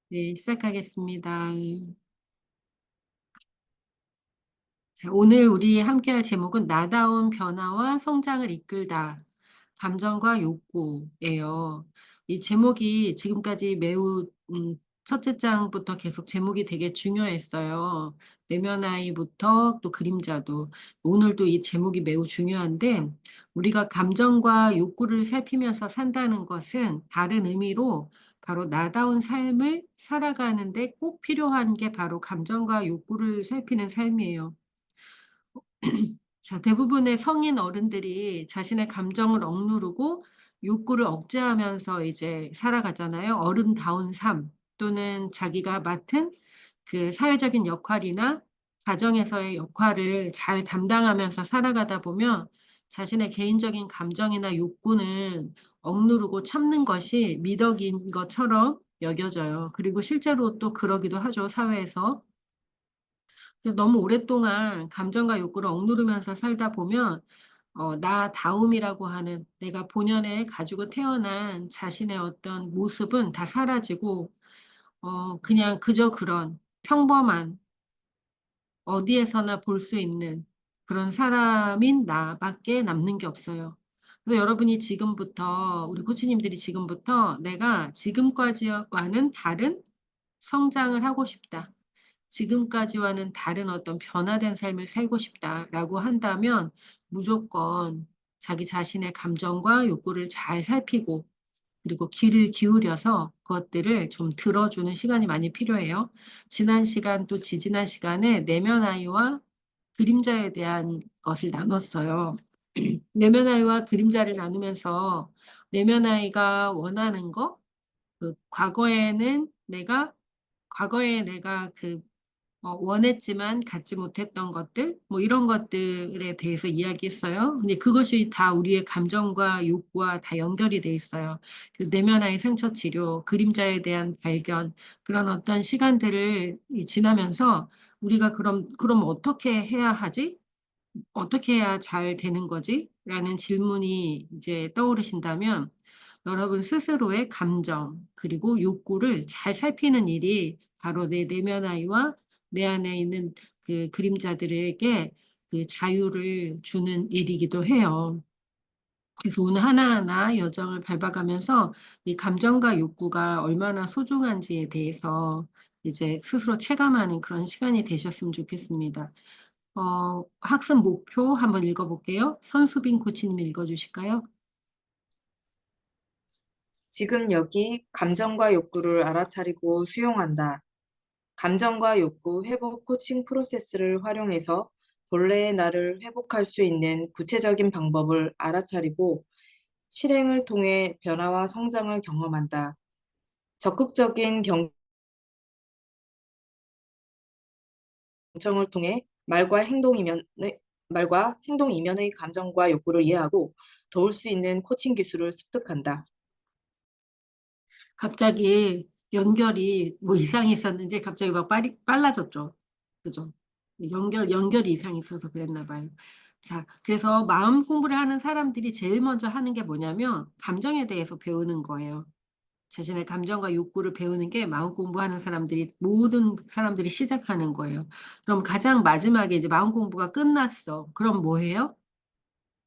네, 시작하겠습니다. 자, 오늘 우리 함께할 제목은 나다운 변화와 성장을 이끌다. 감정과 욕구예요. 이 제목이 지금까지 매우 첫째 장부터 계속 제목이 되게 중요했어요. 내면 아이부터 또 그림자도. 오늘도 이 제목이 매우 중요한데 우리가 감정과 욕구를 살피면서 산다는 것은 다른 의미로 바로 나다운 삶을 살아가는데 꼭 필요한 게 바로 감정과 욕구를 살피는 삶이에요. 자, 대부분의 성인 어른들이 자신의 감정을 억누르고 욕구를 억제하면서 이제 살아가잖아요. 어른다운 삶 또는 자기가 맡은 그 사회적인 역할이나 가정에서의 역할을 잘 담당하면서 살아가다 보면 자신의 개인적인 감정이나 욕구는 억누르고 참는 것이 미덕인 것처럼 여겨져요. 그리고 실제로 또 그러기도 하죠, 사회에서. 너무 오랫동안 감정과 욕구를 억누르면서 살다 보면 나다움이라고 하는 내가 본연에 가지고 태어난 자신의 어떤 모습은 다 사라지고 그냥 그저 그런 평범한 어디에서나 볼 수 있는 그런 사람인 나밖에 남는 게 없어요. 그래서 여러분이 지금부터 우리 코치님들이 지금부터 내가 지금까지와는 다른 성장을 하고 싶다. 지금까지와는 다른 어떤 변화된 삶을 살고 싶다라고 한다면 무조건 자기 자신의 감정과 욕구를 잘 살피고 그리고 귀를 기울여서 그것들을 좀 들어주는 시간이 많이 필요해요. 지난 시간 또 지지난 시간에 내면 아이와 그림자에 대한 것을 나눴어요. 내면 아이와 그림자를 나누면서 내면 아이가 원하는 거, 그 과거에 내가 원했지만 갖지 못했던 것들, 뭐 이런 것들에 대해서 이야기했어요. 근데 그것이 다 우리의 감정과 욕구와 다 연결이 돼 있어요. 그 내면의 상처 치료, 그림자에 대한 발견, 그런 어떤 시간들을 지나면서 우리가 그럼 어떻게 해야 하지? 어떻게 해야 잘 되는 거지? 라는 질문이 이제 떠오르신다면 여러분 스스로의 감정 그리고 욕구를 잘 살피는 일이 바로 내 내면 아이와 내 안에 있는 그 그림자들에게 그 자유를 주는 일이기도 해요. 그래서 오늘 하나하나 여정을 밟아가면서 이 감정과 욕구가 얼마나 소중한지에 대해서 이제 스스로 체감하는 그런 시간이 되셨으면 좋겠습니다. 학습 목표 한번 읽어볼게요. 선수빈 코치님 읽어주실까요? 지금 여기 감정과 욕구를 알아차리고 수용한다. 감정과 욕구 회복 코칭 프로세스를 활용해서 본래의 나를 회복할 수 있는 구체적인 방법을 알아차리고 실행을 통해 변화와 성장을 경험한다. 적극적인 경청을 통해 말과 행동 이면의 감정과 욕구를 이해하고 도울 수 있는 코칭 기술을 습득한다. 갑자기 연결이 뭐 이상이 있었는지 갑자기 막 빨라졌죠. 그죠? 연결이 이상이 있어서 그랬나 봐요. 자, 그래서 마음 공부를 하는 사람들이 제일 먼저 하는 게 뭐냐면 감정에 대해서 배우는 거예요. 자신의 감정과 욕구를 배우는 게 마음 공부하는 모든 사람들이 시작하는 거예요. 그럼 가장 마지막에 이제 마음 공부가 끝났어. 그럼 뭐 해요?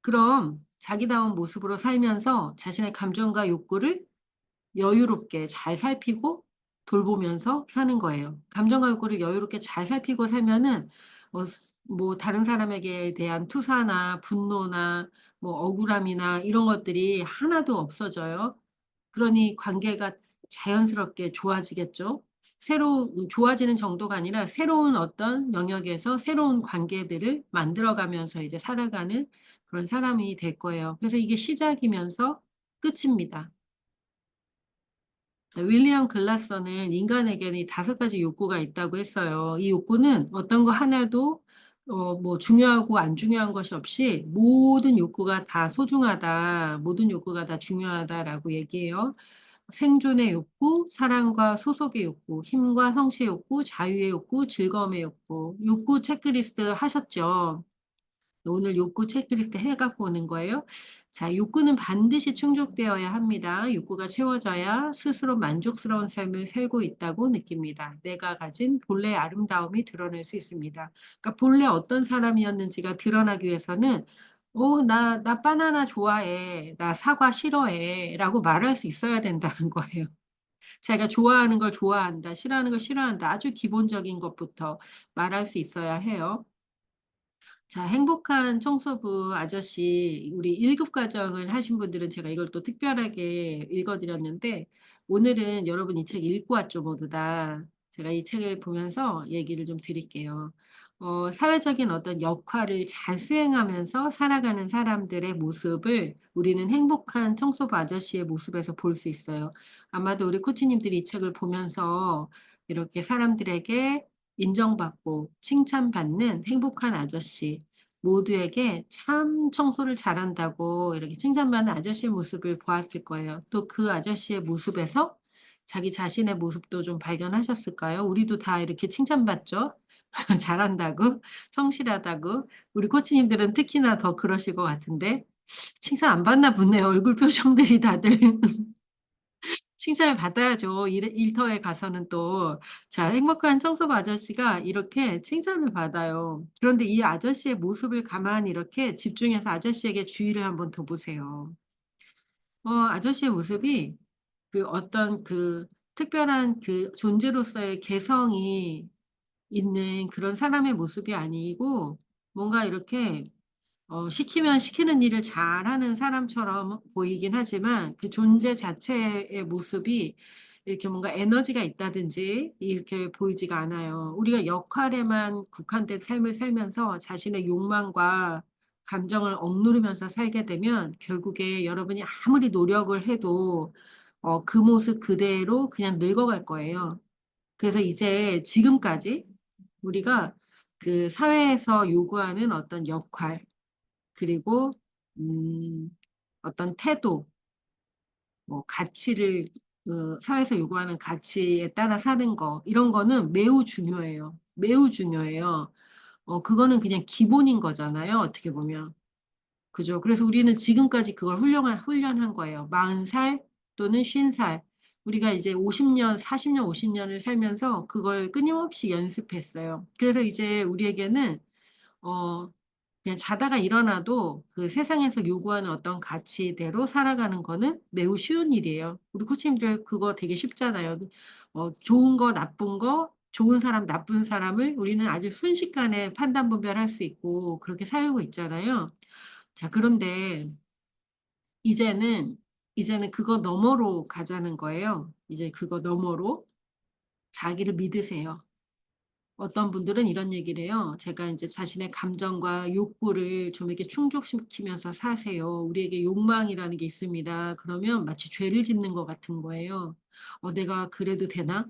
그럼 자기다운 모습으로 살면서 자신의 감정과 욕구를 여유롭게 잘 살피고 돌보면서 사는 거예요. 감정과 욕구를 여유롭게 잘 살피고 살면은 뭐 다른 사람에게 대한 투사나 분노나 뭐 억울함이나 이런 것들이 하나도 없어져요. 그러니 관계가 자연스럽게 좋아지겠죠. 좋아지는 정도가 아니라 새로운 어떤 영역에서 새로운 관계들을 만들어가면서 이제 살아가는 그런 사람이 될 거예요. 그래서 이게 시작이면서 끝입니다. 윌리엄 글라서는 인간에게는 이 5가지 욕구가 있다고 했어요. 이 욕구는 어떤 거 하나도 뭐 중요하고 안 중요한 것이 없이 모든 욕구가 다 소중하다, 모든 욕구가 다 중요하다라고 얘기해요. 생존의 욕구, 사랑과 소속의 욕구, 힘과 성취의 욕구, 자유의 욕구, 즐거움의 욕구. 욕구 체크리스트 하셨죠? 오늘 욕구 체크리스트 해갖고 오는 거예요. 자, 욕구는 반드시 충족되어야 합니다. 욕구가 채워져야 스스로 만족스러운 삶을 살고 있다고 느낍니다. 내가 가진 본래의 아름다움이 드러날 수 있습니다. 그러니까 본래 어떤 사람이었는지가 드러나기 위해서는 나 바나나 좋아해. 나 사과 싫어해. 라고 말할 수 있어야 된다는 거예요. 자기가 좋아하는 걸 좋아한다, 싫어하는 걸 싫어한다. 아주 기본적인 것부터 말할 수 있어야 해요. 자, 행복한 청소부 아저씨, 우리 1급 과정을 하신 분들은 제가 이걸 또 특별하게 읽어드렸는데, 오늘은 여러분 이 책 읽고 왔죠, 모두 다. 제가 이 책을 보면서 얘기를 좀 드릴게요. 사회적인 어떤 역할을 잘 수행하면서 살아가는 사람들의 모습을 우리는 행복한 청소부 아저씨의 모습에서 볼 수 있어요. 아마도 우리 코치님들이 이 책을 보면서 이렇게 사람들에게 인정받고 칭찬받는 행복한 아저씨, 모두에게 참 청소를 잘한다고 이렇게 칭찬받는 아저씨의 모습을 보았을 거예요. 또 그 아저씨의 모습에서 자기 자신의 모습도 좀 발견하셨을까요? 우리도 다 이렇게 칭찬받죠? 잘한다고, 성실하다고. 우리 코치님들은 특히나 더 그러실 것 같은데, 칭찬 안 받나 보네요. 얼굴 표정들이 다들. 칭찬을 받아야죠. 일터에 가서는 또. 자, 행복한 청소부 아저씨가 이렇게 칭찬을 받아요. 그런데 이 아저씨의 모습을 가만히 이렇게 집중해서 아저씨에게 주의를 한번 더 보세요. 아저씨의 모습이 그 어떤 그 특별한 그 존재로서의 개성이 있는 그런 사람의 모습이 아니고 뭔가 이렇게 시키면 시키는 일을 잘하는 사람처럼 보이긴 하지만 그 존재 자체의 모습이 이렇게 뭔가 에너지가 있다든지 이렇게 보이지가 않아요. 우리가 역할에만 국한된 삶을 살면서 자신의 욕망과 감정을 억누르면서 살게 되면 결국에 여러분이 아무리 노력을 해도 그 모습 그대로 그냥 늙어갈 거예요. 그래서 이제 지금까지 우리가 그 사회에서 요구하는 어떤 역할, 그리고 어떤 태도, 뭐 가치를 그 사회에서 요구하는 가치에 따라 사는 거 이런 거는 매우 중요해요. 매우 중요해요. 그거는 그냥 기본인 거잖아요. 어떻게 보면. 그죠? 그래서 우리는 지금까지 그걸 훈련한 거예요. 40살 또는 50살. 우리가 이제 50년, 40년, 50년을 살면서 그걸 끊임없이 연습했어요. 그래서 이제 우리에게는 어, 그냥 자다가 일어나도 그 세상에서 요구하는 어떤 가치대로 살아가는 거는 매우 쉬운 일이에요. 우리 코치님들 그거 되게 쉽잖아요. 좋은 거, 나쁜 거, 좋은 사람, 나쁜 사람을 우리는 아주 순식간에 판단 분별할 수 있고 그렇게 살고 있잖아요. 자, 그런데 이제는, 이제는 그거 너머로 가자는 거예요. 이제 그거 너머로 자기를 믿으세요. 어떤 분들은 이런 얘기를 해요. 제가 이제 자신의 감정과 욕구를 좀 이렇게 충족시키면서 사세요. 우리에게 욕망이라는 게 있습니다. 그러면 마치 죄를 짓는 것 같은 거예요. 내가 그래도 되나?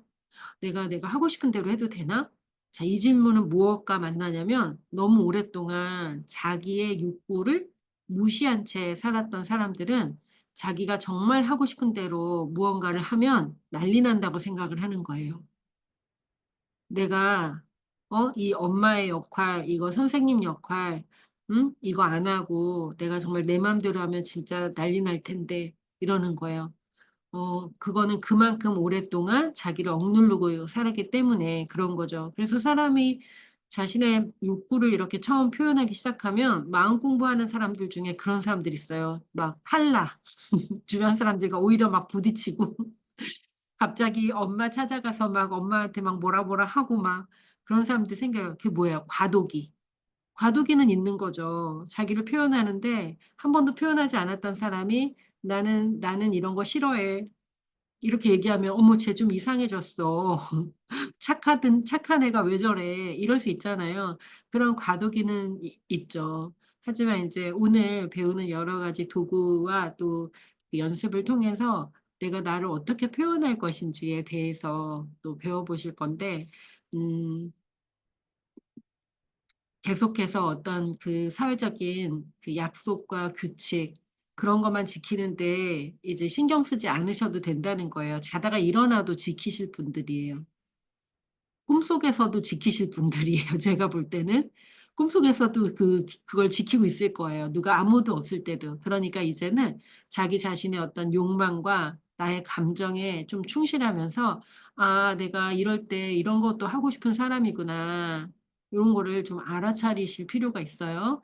내가 하고 싶은 대로 해도 되나? 자, 이 질문은 무엇과 만나냐면 너무 오랫동안 자기의 욕구를 무시한 채 살았던 사람들은 자기가 정말 하고 싶은 대로 무언가를 하면 난리 난다고 생각을 하는 거예요. 내가 이 엄마의 역할, 이거 선생님 역할, 응? 이거 안 하고 내가 정말 내 맘대로 하면 진짜 난리 날 텐데 이러는 거예요. 그거는 그만큼 오랫동안 자기를 억누르고 살았기 때문에 그런 거죠. 그래서 사람이 자신의 욕구를 이렇게 처음 표현하기 시작하면 마음 공부하는 사람들 중에 그런 사람들이 있어요. 막 할라. 주변 사람들과 오히려 막 부딪히고 갑자기 엄마 찾아가서 막 엄마한테 막 뭐라 뭐라 하고 막 그런 사람들 생겨요. 그게 뭐예요? 과도기. 과도기는 있는 거죠. 자기를 표현하는데 한 번도 표현하지 않았던 사람이 나는 이런 거 싫어해. 이렇게 얘기하면 어머 쟤 좀 이상해졌어. 착한 애가 왜 저래. 이럴 수 있잖아요. 그런 과도기는 있죠. 하지만 이제 오늘 배우는 여러 가지 도구와 또그 연습을 통해서 내가 나를 어떻게 표현할 것인지에 대해서 또 배워보실 건데, 음, 계속해서 어떤 그 사회적인 그 약속과 규칙, 그런 것만 지키는데 이제 신경 쓰지 않으셔도 된다는 거예요. 자다가 일어나도 지키실 분들이에요. 꿈속에서도 지키실 분들이에요. 제가 볼 때는. 꿈속에서도 그걸 지키고 있을 거예요. 누가 아무도 없을 때도. 그러니까 이제는 자기 자신의 어떤 욕망과 나의 감정에 좀 충실하면서, 아, 내가 이럴 때 이런 것도 하고 싶은 사람이구나. 이런 거를 좀 알아차리실 필요가 있어요.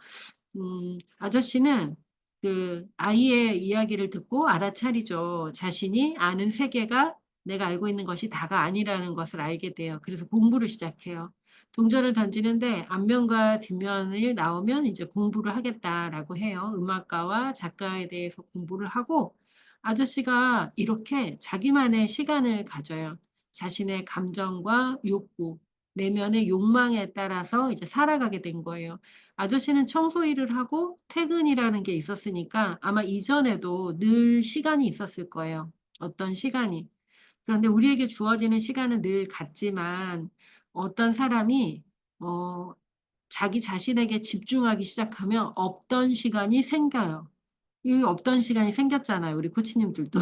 아저씨는 그 아이의 이야기를 듣고 알아차리죠. 자신이 아는 세계가 내가 알고 있는 것이 다가 아니라는 것을 알게 돼요. 그래서 공부를 시작해요. 동전을 던지는데 앞면과 뒷면을 나오면 이제 공부를 하겠다라고 해요. 음악가와 작가에 대해서 공부를 하고 아저씨가 이렇게 자기만의 시간을 가져요. 자신의 감정과 욕구, 내면의 욕망에 따라서 이제 살아가게 된 거예요. 아저씨는 청소 일을 하고 퇴근이라는 게 있었으니까 아마 이전에도 늘 시간이 있었을 거예요. 어떤 시간이. 그런데 우리에게 주어지는 시간은 늘 같지만 어떤 사람이 어, 자기 자신에게 집중하기 시작하면 없던 시간이 생겨요. 이 없던 시간이 생겼잖아요. 우리 코치님들도.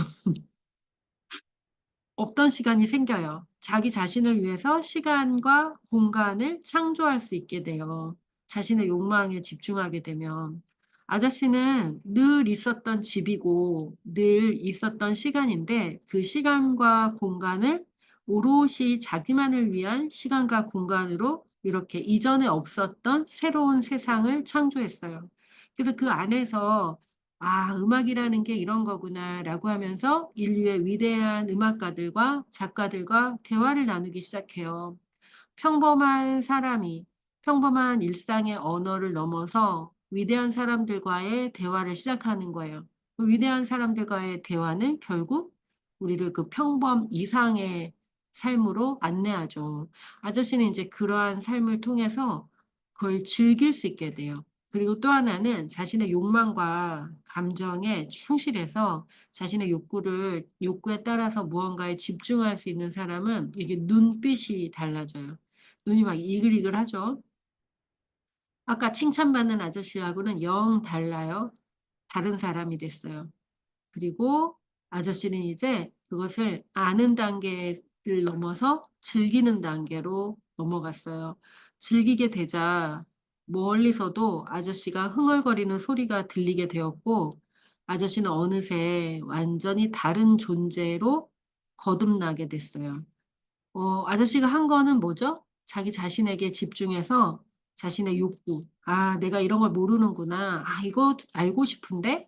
없던 시간이 생겨요. 자기 자신을 위해서 시간과 공간을 창조할 수 있게 돼요. 자신의 욕망에 집중하게 되면. 아저씨는 늘 있었던 집이고 늘 있었던 시간인데 그 시간과 공간을 오롯이 자기만을 위한 시간과 공간으로 이렇게 이전에 없었던 새로운 세상을 창조했어요. 그래서 그 안에서 아, 음악이라는 게 이런 거구나라고 하면서 인류의 위대한 음악가들과 작가들과 대화를 나누기 시작해요. 평범한 사람이 평범한 일상의 언어를 넘어서 위대한 사람들과의 대화를 시작하는 거예요. 그 위대한 사람들과의 대화는 결국 우리를 그 평범 이상의 삶으로 안내하죠. 아저씨는 이제 그러한 삶을 통해서 그걸 즐길 수 있게 돼요. 그리고 또 하나는 자신의 욕망과 감정에 충실해서 자신의 욕구에 따라서 무언가에 집중할 수 있는 사람은 이게 눈빛이 달라져요. 눈이 막 이글이글하죠. 아까 칭찬받는 아저씨하고는 영 달라요. 다른 사람이 됐어요. 그리고 아저씨는 이제 그것을 아는 단계를 넘어서 즐기는 단계로 넘어갔어요. 즐기게 되자 멀리서도 아저씨가 흥얼거리는 소리가 들리게 되었고, 아저씨는 어느새 완전히 다른 존재로 거듭나게 됐어요. 아저씨가 한 거는 뭐죠? 자기 자신에게 집중해서 자신의 욕구. 아, 내가 이런 걸 모르는구나. 아, 이거 알고 싶은데?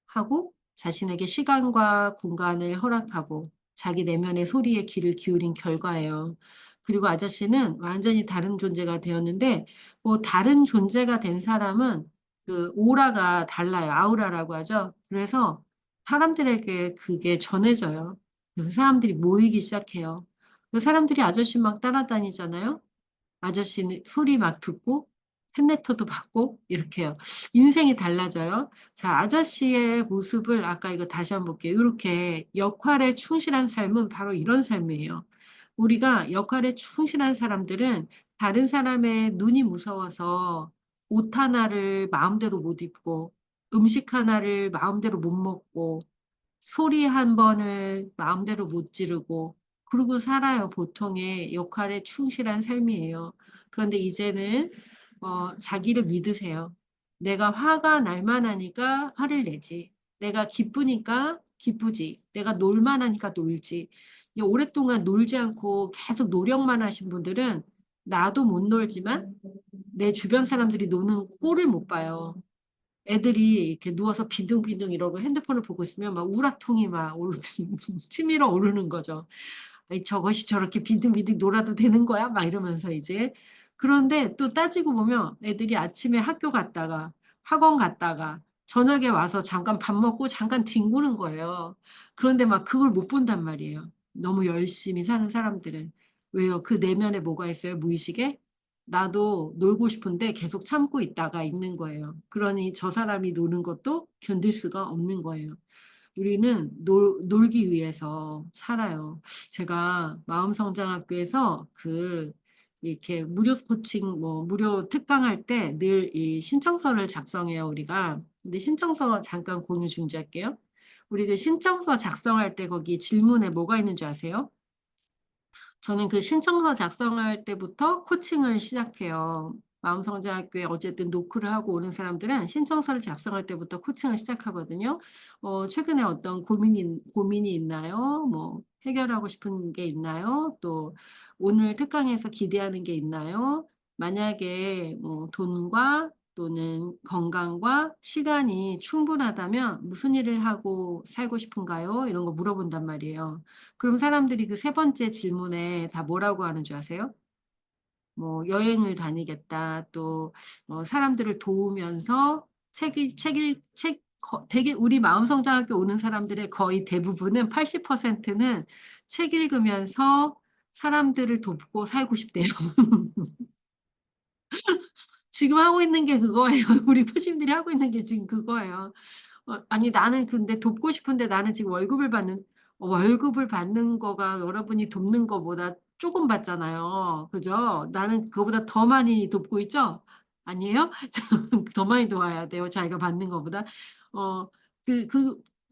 하고 자신에게 시간과 공간을 허락하고 자기 내면의 소리에 귀를 기울인 결과예요. 그리고 아저씨는 완전히 다른 존재가 되었는데, 뭐 다른 존재가 된 사람은 그 오라가 달라요. 아우라라고 하죠. 그래서 사람들에게 그게 전해져요. 그래서 사람들이 모이기 시작해요. 그 사람들이 아저씨 막 따라다니잖아요. 아저씨는 소리 막 듣고 팬레터도 받고 이렇게요. 인생이 달라져요. 자, 아저씨의 모습을 아까 이거 다시 한번 볼게요. 이렇게 역할에 충실한 삶은 바로 이런 삶이에요. 우리가 역할에 충실한 사람들은 다른 사람의 눈이 무서워서 옷 하나를 마음대로 못 입고 음식 하나를 마음대로 못 먹고 소리 한 번을 마음대로 못 지르고 그러고 살아요. 보통의 역할에 충실한 삶이에요. 그런데 이제는 자기를 믿으세요. 내가 화가 날 만하니까 화를 내지. 내가 기쁘니까 기쁘지. 내가 놀 만하니까 놀지. 이게 오랫동안 놀지 않고 계속 노력만 하신 분들은 나도 못 놀지만 내 주변 사람들이 노는 꼴을 못 봐요. 애들이 이렇게 누워서 빈둥빈둥 이러고 핸드폰을 보고 있으면 막 우라통이 막 치밀어 오르는 거죠. 아이, 저것이 저렇게 빈둥빈둥 놀아도 되는 거야? 막 이러면서 이제. 그런데 또 따지고 보면 애들이 아침에 학교 갔다가 학원 갔다가 저녁에 와서 잠깐 밥 먹고 잠깐 뒹구는 거예요. 그런데 막 그걸 못 본단 말이에요. 너무 열심히 사는 사람들은. 왜요? 그 내면에 뭐가 있어요? 무의식에? 나도 놀고 싶은데 계속 참고 있다가 있는 거예요. 그러니 저 사람이 노는 것도 견딜 수가 없는 거예요. 우리는 놀기 위해서 살아요. 제가 마음성장학교에서 이렇게 무료 코칭, 뭐, 무료 특강할 때 늘 이 신청서를 작성해요, 우리가. 근데 신청서 잠깐 공유 중지할게요. 우리 그 신청서 작성할 때 거기 질문에 뭐가 있는 줄 아세요? 저는 그 신청서 작성할 때부터 코칭을 시작해요. 마음성장학교에 어쨌든 노크를 하고 오는 사람들은 신청서를 작성할 때부터 코칭을 시작하거든요. 최근에 어떤 고민이 있나요? 뭐 해결하고 싶은 게 있나요? 또 오늘 특강에서 기대하는 게 있나요? 만약에 뭐 돈과 또는 건강과 시간이 충분하다면 무슨 일을 하고 살고 싶은가요? 이런 거 물어본단 말이에요. 그럼 사람들이 그 세 번째 질문에 다 뭐라고 하는 줄 아세요? 뭐 여행을 다니겠다. 또 사람들을 도우면서 되게 우리 마음성장학교 오는 사람들의 거의 대부분은 80%는 책 읽으면서 사람들을 돕고 살고 싶대요. 지금 하고 있는 게 그거예요. 우리 코치님들이 하고 있는 게 지금 그거예요. 아니 나는 근데 돕고 싶은데 나는 지금 월급을 받는 거가 여러분이 돕는 거보다 조금 받잖아요. 그죠? 나는 그거보다 더 많이 돕고 있죠? 아니에요? 더 많이 도와야 돼요. 자기가 받는 거보다. 어, 그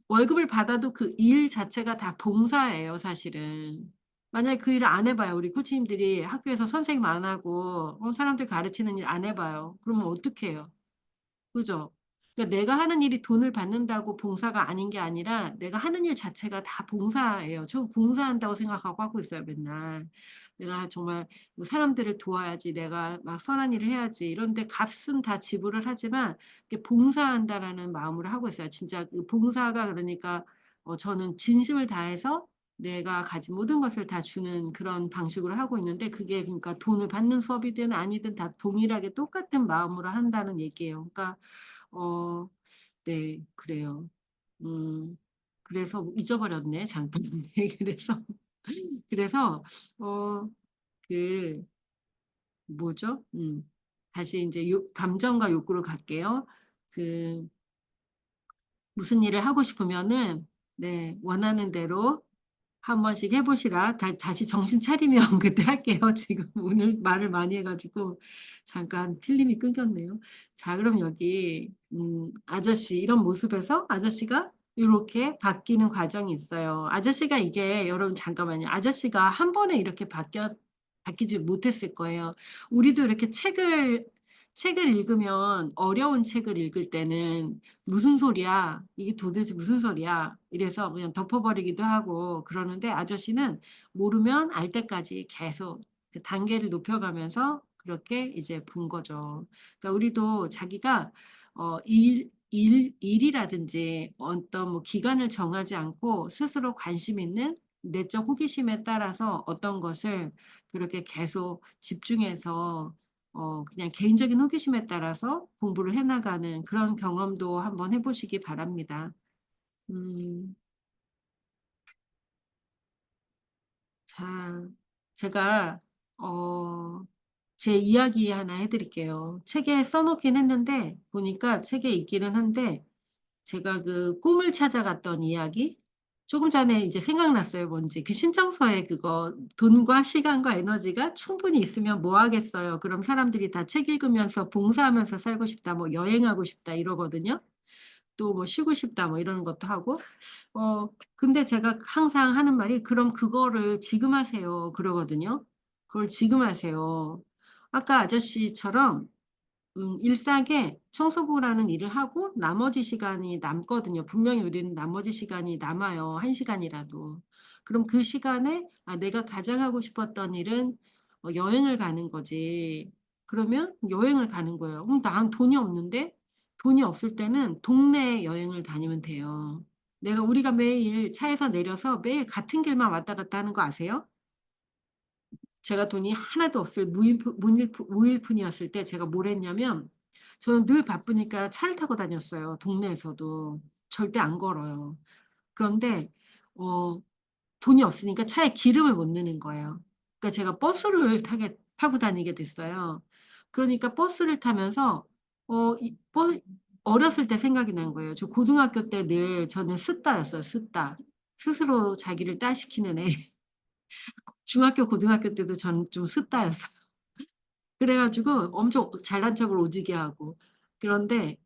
월급을 받아도 그 일 자체가 다 봉사예요, 사실은. 만약에 그 일을 안 해봐요. 우리 코치님들이 학교에서 선생님 안 하고 사람들 가르치는 일 안 해봐요. 그러면 어떡해요? 그죠? 그러니까 내가 하는 일이 돈을 받는다고 봉사가 아닌 게 아니라 내가 하는 일 자체가 다 봉사예요. 저 봉사한다고 생각하고 하고 있어요, 맨날. 내가 정말 뭐 사람들을 도와야지, 내가 막 선한 일을 해야지, 이런데 값은 다 지불을 하지만 이렇게 봉사한다라는 마음으로 하고 있어요. 진짜 그 봉사가 그러니까 저는 진심을 다해서 내가 가진 모든 것을 다 주는 그런 방식으로 하고 있는데 그게 그러니까 돈을 받는 수업이든 아니든 다 동일하게 똑같은 마음으로 한다는 얘기예요. 그러니까 어, 네, 그래요. 음, 그래서 잊어버렸네, 잠깐. 네, 그래서, 어, 그, 뭐죠? 다시 이제 감정과 욕구로 갈게요. 그, 무슨 일을 하고 싶으면은, 네, 원하는 대로 한 번씩 해보시라. 다시 정신 차리면 그때 할게요. 지금 오늘 말을 많이 해가지고 잠깐 필름이 끊겼네요. 자, 그럼 여기 아저씨 이런 모습에서 아저씨가 이렇게 바뀌는 과정이 있어요. 아저씨가 이게 여러분 잠깐만요. 아저씨가 한 번에 이렇게 바뀌지 못했을 거예요. 우리도 이렇게 책을 읽으면 어려운 책을 읽을 때는 무슨 소리야? 이게 도대체 무슨 소리야? 이래서 그냥 덮어버리기도 하고 그러는데 아저씨는 모르면 알 때까지 계속 그 단계를 높여가면서 그렇게 이제 본 거죠. 그러니까 우리도 자기가 일이라든지 어떤 뭐 기간을 정하지 않고 스스로 관심 있는 내적 호기심에 따라서 어떤 것을 그렇게 계속 집중해서 그냥 개인적인 호기심에 따라서 공부를 해나가는 그런 경험도 한번 해보시기 바랍니다. 음, 자, 제가, 어, 제 이야기 하나 해드릴게요. 책에 써놓긴 했는데, 보니까 책에 있기는 한데, 제가 그 꿈을 찾아갔던 이야기, 조금 전에 이제 생각났어요, 뭔지. 그 신청서에 그거, 돈과 시간과 에너지가 충분히 있으면 뭐 하겠어요. 그럼 사람들이 다 책 읽으면서 봉사하면서 살고 싶다, 뭐 여행하고 싶다 이러거든요. 또 뭐 쉬고 싶다 뭐 이런 것도 하고 근데 제가 항상 하는 말이 그럼 그거를 지금 하세요 그러거든요. 그걸 지금 하세요. 아까 아저씨처럼 일상에 청소부라는 일을 하고 나머지 시간이 남거든요. 분명히 우리는 나머지 시간이 남아요. 한 시간이라도. 그럼 그 시간에 내가 가장 하고 싶었던 일은 여행을 가는 거지. 그러면 여행을 가는 거예요. 난 돈이 없는데 돈이 없을 때는 동네 여행을 다니면 돼요. 우리가 매일 차에서 내려서 매일 같은 길만 왔다 갔다 하는 거 아세요? 제가 돈이 하나도 없을 무일푼이었을 때 제가 뭘 했냐면 저는 늘 바쁘니까 차를 타고 다녔어요. 동네에서도. 절대 안 걸어요. 그런데 어, 돈이 없으니까 차에 기름을 못 넣는 거예요. 그러니까 제가 버스를 타고 다니게 됐어요. 그러니까 버스를 타면서 어렸을 때 생각이 난 거예요. 저 고등학교 때 늘 저는 스따였어요. 스따. 스스로 자기를 따시키는 애. 중학교, 고등학교 때도 전 좀 스따였어요. 그래가지고 엄청 잘난 척을 오지게 하고. 그런데,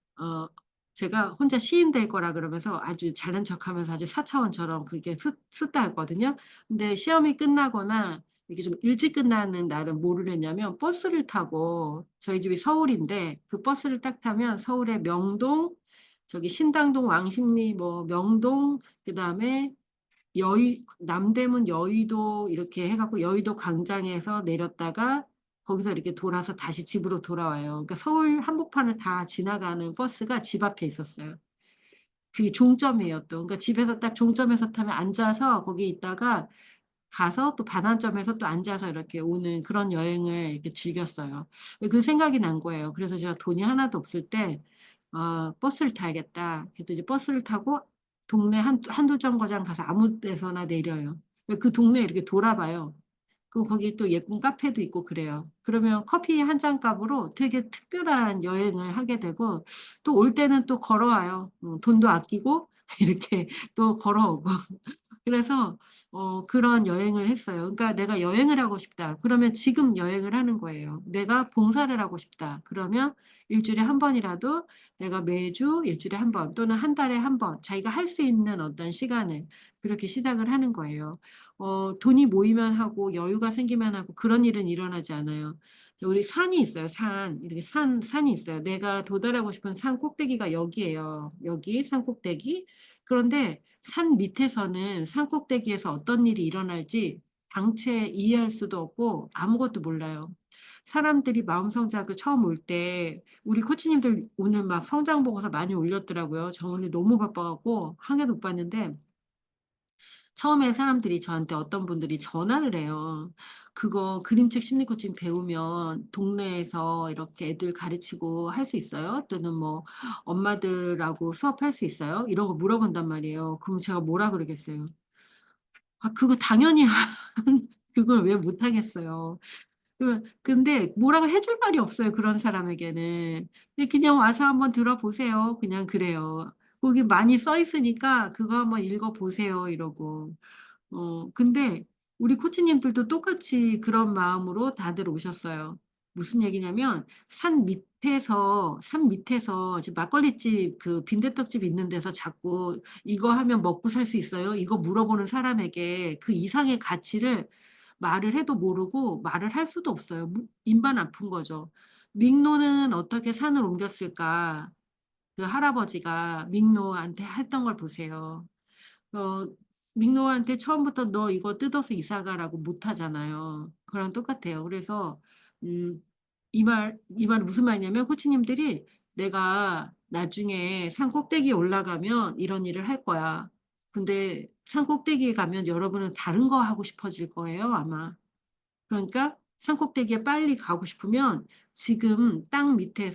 제가 혼자 시인 될 거라 그러면서 아주 잘난 척 하면서 아주 사차원처럼 그렇게 스타였거든요. 근데 시험이 끝나거나 이게 좀 일찍 끝나는 날은 뭐를 했냐면 버스를 타고 저희 집이 서울인데 그 버스를 딱 타면 서울의 명동, 저기 신당동, 왕십리, 뭐 명동, 그다음에 남대문 여의도 이렇게 해갖고 여의도 광장에서 내렸다가 거기서 이렇게 돌아서 다시 집으로 돌아와요. 그러니까 서울 한복판을 다 지나가는 버스가 집 앞에 있었어요. 그게 종점이에요 또. 그러니까 집에서 딱 종점에서 타면 앉아서 거기 있다가 가서 또 반환점에서 또 앉아서 이렇게 오는 그런 여행을 이렇게 즐겼어요. 그 생각이 난 거예요. 그래서 제가 돈이 하나도 없을 때, 버스를 타야겠다. 그래서 이제 버스를 타고 동네 한두 정거장 가서 아무 데서나 내려요. 그 동네 이렇게 돌아봐요. 그 거기 또 예쁜 카페도 있고 그래요. 그러면 커피 한 잔 값으로 되게 특별한 여행을 하게 되고 또 올 때는 또 걸어와요. 돈도 아끼고 이렇게 또 걸어오고. 그래서 그런 여행을 했어요. 그러니까 내가 여행을 하고 싶다. 그러면 지금 여행을 하는 거예요. 내가 봉사를 하고 싶다. 그러면 일주일에 한 번이라도 내가 매주 일주일에 한 번 또는 한 달에 한 번 자기가 할 수 있는 어떤 시간을 그렇게 시작을 하는 거예요. 돈이 모이면 하고 여유가 생기면 하고 그런 일은 일어나지 않아요. 우리 산이 있어요. 이렇게 산이 있어요. 내가 도달하고 싶은 산 꼭대기가 여기예요. 여기 산 꼭대기. 그런데 산 밑에서는 산 꼭대기에서 어떤 일이 일어날지 당최 이해할 수도 없고 아무것도 몰라요. 사람들이 마음성장학교 처음 올 때 우리 코치님들 오늘 막 성장 보고서 많이 올렸더라고요. 저 오늘 너무 바빠갖고 한 개도 못 봤는데 처음에 사람들이 저한테 어떤 분들이 전화를 해요. 그거 그림책 심리 코칭 배우면 동네에서 이렇게 애들 가르치고 할 수 있어요? 또는 뭐 엄마들하고 수업할 수 있어요? 이런 거 물어본단 말이에요. 그럼 제가 뭐라 그러겠어요? 그거 당연히 그걸 왜 못하겠어요. 근데 뭐라고 해줄 말이 없어요. 그런 사람에게는. 근데 그냥 와서 한번 들어보세요. 그냥 그래요. 거기 많이 써 있으니까 그거 한번 읽어보세요. 이러고. 근데 우리 코치님들도 똑같이 그런 마음으로 다들 오셨어요. 무슨 얘기냐면 산 밑에서 지금 막걸리집 그 빈대떡집 있는 데서 자꾸 이거 하면 먹고 살 수 있어요? 이거 물어보는 사람에게 그 이상의 가치를 말을 해도 모르고 말을 할 수도 없어요. 입만 아픈 거죠. mik노는 어떻게 산을 옮겼을까? 그 할아버지가 mik노한테 했던 걸 보세요. 어, 민노한테 처음부터 너 이거 뜯어서 이사 가라고 못 하잖아요. 그랑 똑같아요. 그래서, 이 말 무슨 말이냐면 코치님들이 내가 나중에 산 꼭대기에 올라가면 이런 일을 할 거야. 근데 산 꼭대기에 가면 여러분은 다른 거 하고 싶어질 거예요, 아마. 그러니까 산 꼭대기에 빨리 가고 싶으면 지금 땅 밑에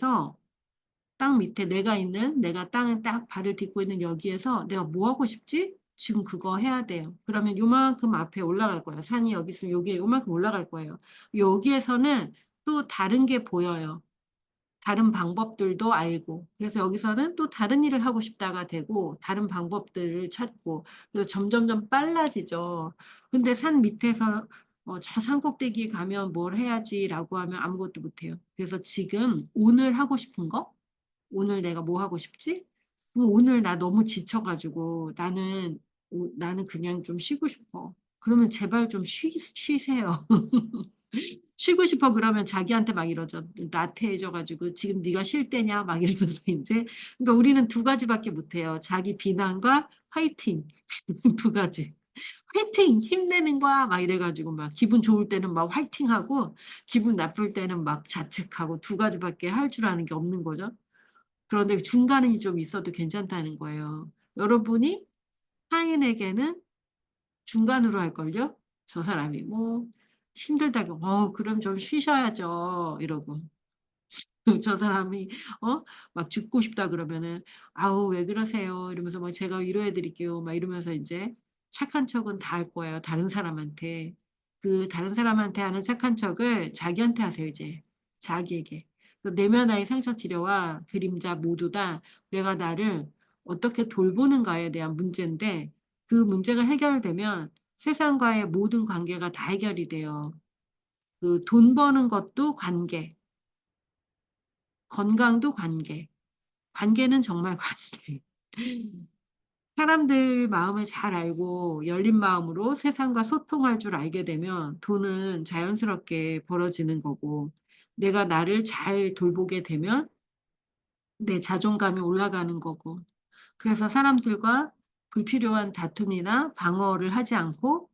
내가 땅에 딱 발을 딛고 있는 여기에서 내가 뭐 하고 싶지? 지금 그거 해야 돼요. 그러면 요만큼 앞에 올라갈 거예요. 산이 여기 있으면 여기에 요만큼 올라갈 거예요. 여기에서는 또 다른 게 보여요. 다른 방법들도 알고. 그래서 여기서는 또 다른 일을 하고 싶다가 되고, 다른 방법들을 찾고, 그래서 점점점 빨라지죠. 근데 산 밑에서 저 산 꼭대기에 가면 뭘 해야지라고 하면 아무것도 못 해요. 그래서 지금 오늘 하고 싶은 거? 오늘 내가 뭐 하고 싶지? 오늘 나 너무 지쳐가지고 나는 그냥 좀 쉬고 싶어. 그러면 제발 좀 쉬세요. 쉬고 싶어 그러면 자기한테 막 이러죠. 나태해져가지고 지금 네가 쉴 때냐 막 이러면서 이제 그러니까 우리는 두 가지밖에 못해요. 자기 비난과 화이팅 두 가지. 화이팅 힘내는 거야 막 이래가지고 막 기분 좋을 때는 막 화이팅하고 기분 나쁠 때는 막 자책하고 두 가지밖에 할 줄 아는 게 없는 거죠. 그런데 중간이 좀 있어도 괜찮다는 거예요. 여러분이 타인에게는 중간으로 할걸요? 저 사람이 뭐 힘들다고, 그럼 좀 쉬셔야죠. 이러고. 저 사람이 막 죽고 싶다 그러면은 아우 왜 그러세요 이러면서 막 제가 위로해 드릴게요 막 이러면서 이제 착한 척은 다 할 거예요 다른 사람한테 그 다른 사람한테 하는 착한 척을 자기한테 하세요 이제 자기에게 그 내면의 상처 치료와 그림자 모두 다 내가 나를 어떻게 돌보는가에 대한 문제인데 그 문제가 해결되면 세상과의 모든 관계가 다 해결이 돼요. 그 돈 버는 것도 관계, 건강도 관계. 관계는 정말 관계. 사람들 마음을 잘 알고 열린 마음으로 세상과 소통할 줄 알게 되면 돈은 자연스럽게 벌어지는 거고, 내가 나를 잘 돌보게 되면 내 자존감이 올라가는 거고, 그래서 사람들과 불필요한 다툼이나 방어를 하지 않고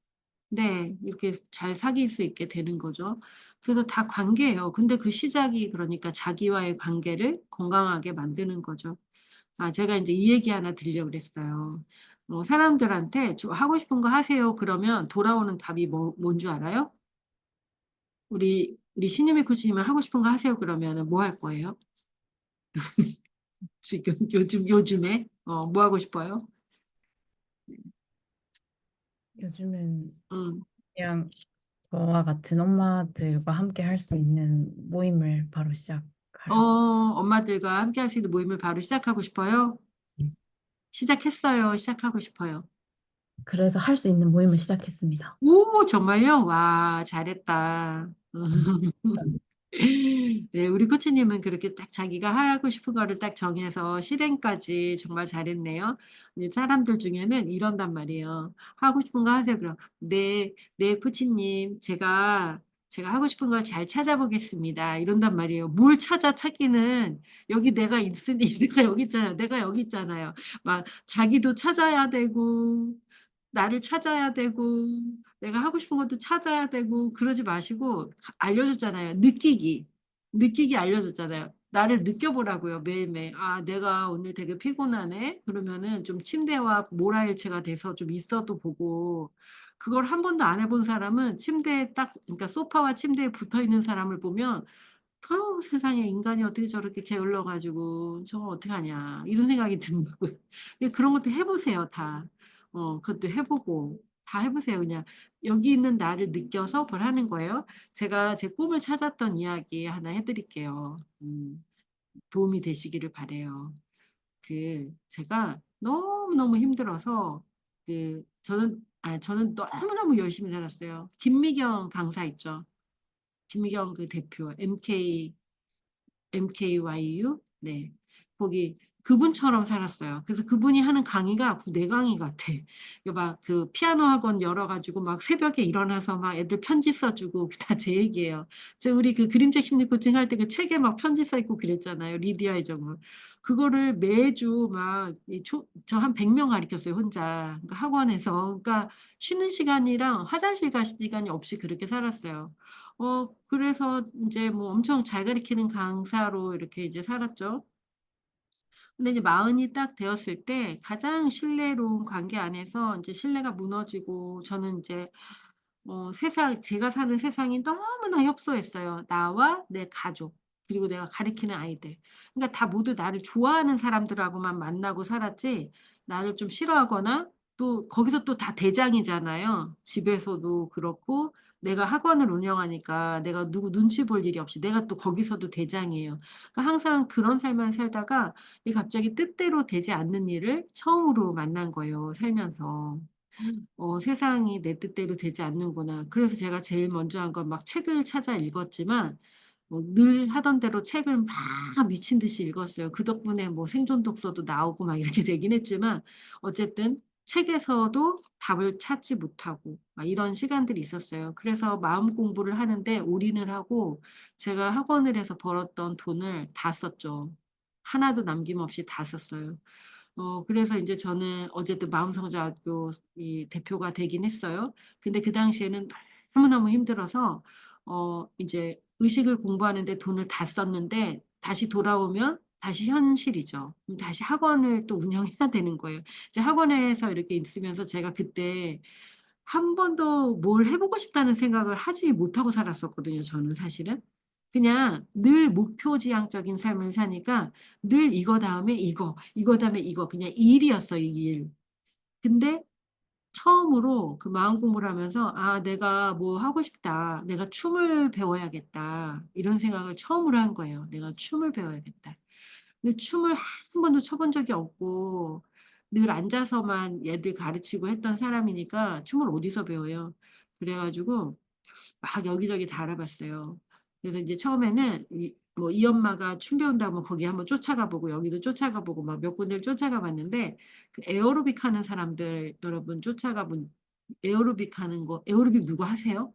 네 이렇게 잘 사귈 수 있게 되는 거죠. 그래서 다 관계예요. 근데 그 시작이 그러니까 자기와의 관계를 건강하게 만드는 거죠. 아 제가 인제 이 얘기 하나 드리려고 그랬어요. 사람들한테 "저 하고 싶은 거 하세요." 그러면 돌아오는 답이 뭔 줄 알아요? 우리 신유미 코치님은 "하고 싶은 거 하세요." 그러면은 뭐 할 거예요? 지금 요즘에 뭐 하고 싶어요? 요즘은 음. 그냥 저와 같은 엄마들과 함께 할 수 있는 모임을 바로 시작하려고. 엄마들과 함께 할 수 있는 모임을 바로 시작하고 싶어요? 네. 시작했어요? 시작하고 싶어요? 그래서 할 수 있는 모임을 시작했습니다. 오 정말요? 와 잘했다. 네 우리 코치님은 그렇게 딱 자기가 하고 싶은 거를 딱 정해서 실행까지 정말 잘했네요. 이제 사람들 중에는 이런단 말이에요. "하고 싶은 거 하세요." 그럼 "네. 네 코치님. 제가 하고 싶은 걸 잘 찾아보겠습니다." 이런단 말이에요. 뭘 찾기는 여기 내가 있으니 내가 여기 있잖아요. 내가 여기 있잖아요. 막 자기도 찾아야 되고 나를 찾아야 되고 내가 하고 싶은 것도 찾아야 되고 그러지 마시고 알려줬잖아요. 느끼기 알려줬잖아요. 나를 느껴보라고요 매일매일. '아 내가 오늘 되게 피곤하네.' 그러면은 좀 침대와 모라일체가 돼서 좀 있어도 보고 그걸 한 번도 안 해본 사람은 침대에 딱 그러니까 소파와 침대에 붙어있는 사람을 보면 '세상에 인간이 어떻게 저렇게 게을러 가지고 저걸 어떡하냐.' 이런 생각이 든다고요. 근데 그런 것도 해 보세요 다. 그것도 해 보고 다 해 보세요 그냥. 여기 있는 나를 느껴서 그걸 하는 거예요. 제가 제 꿈을 찾았던 이야기 하나 해 드릴게요. 도움이 되시기를 바라요. 제가 너무너무 힘들어서 저는 너무너무 열심히 살았어요. 김미경 강사 있죠. 김미경 그 대표 MKYU? 네. 거기 그분처럼 살았어요. 그래서 그분이 하는 강의가 내 강의 같아. 그 막 그 피아노 학원 열어 가지고 막 새벽에 일어나서 막 애들 편지 써 주고 다 제 얘기예요. 우리 그 그림책 심리 코칭 할 때 그 책에 막 편지 써 있고 그랬잖아요. 리디아의 정원. 그거를 매주 막 이 저 한 100명 가르쳤어요 혼자. 그러니까 학원에서. 그러니까 쉬는 시간이랑 화장실 갈 시간이 없이 그렇게 살았어요. 그래서 인제 뭐 엄청 잘 가르치는 강사로 이렇게 이제 살았죠. 근데 이제 마흔이 딱 되었을 때 가장 신뢰로운 관계 안에서 인제 신뢰가 무너지고 저는 인제 제가 사는 세상이 너무나 협소했어요. 나와 내 가족 그리고 내가 가리키는 아이들. 그러니까 다 모두 나를 좋아하는 사람들하고만 만나고 살았지 나를 좀 싫어하거나 또 거기서 또 다 대장이잖아요. 집에서도 그렇고 내가 학원을 운영하니까 내가 누구 눈치 볼 일이 없이 내가 또 거기서도 대장이에요. 그러니까 항상 그런 삶만 살다가 갑자기 뜻대로 되지 않는 일을 처음으로 만난 거예요, 살면서. '세상이 내 뜻대로 되지 않는구나.' 그래서 제가 제일 먼저 한 건 막 책을 찾아 읽었지만 늘 하던 대로 책을 막 미친 듯이 읽었어요. 그 덕분에 뭐 생존 독서도 나오고 막 이렇게 되긴 했지만 어쨌든 책에서도 답을 찾지 못하고 막 이런 시간들이 있었어요. 그래서 마음 공부를 하는데 올인을 하고 제가 학원을 해서 벌었던 돈을 다 썼죠. 하나도 남김없이 다 썼어요. 그래서 인제 저는 어쨌든 마음성자학교 이 대표가 되긴 했어요. 근데 그 당시에는 너무너무 힘들어서 이제 의식을 공부하는 데 돈을 다 썼는데 다시 돌아오면 다시 현실이죠. 그럼 다시 학원을 또 운영해야 되는 거예요. 이제 학원에서 이렇게 있으면서 제가 그때 한 번도 뭘 해 보고 싶다는 생각을 하지 못하고 살았었거든요 저는 사실은. 그냥 늘 목표지향적인 삶을 사니까 늘 이거 다음에 이거, 이거 다음에 이거 그냥 일이었어요 일. 근데 처음으로 그 마음 공부를 하면서 '아 내가 뭐 하고 싶다. 내가 춤을 배워야겠다.' 이런 생각을 처음으로 한 거예요. '내가 춤을 배워야겠다.' 근데 춤을 한 번도 춰본 적이 없고 늘 앉아서만 애들 가르치고 했던 사람이니까 춤을 어디서 배워요. 그래 가지고 막 여기저기 다 알아봤어요. 그래서 인제 처음에는 뭐 이 엄마가 춤 배운다면 거기 한번 쫓아가 보고 여기도 쫓아가 보고 막 몇 군데를 쫓아가 봤는데 그 에어로빅 하는 사람들 여러분 쫓아가 본 에어로빅 하는 거 에어로빅 누구 하세요?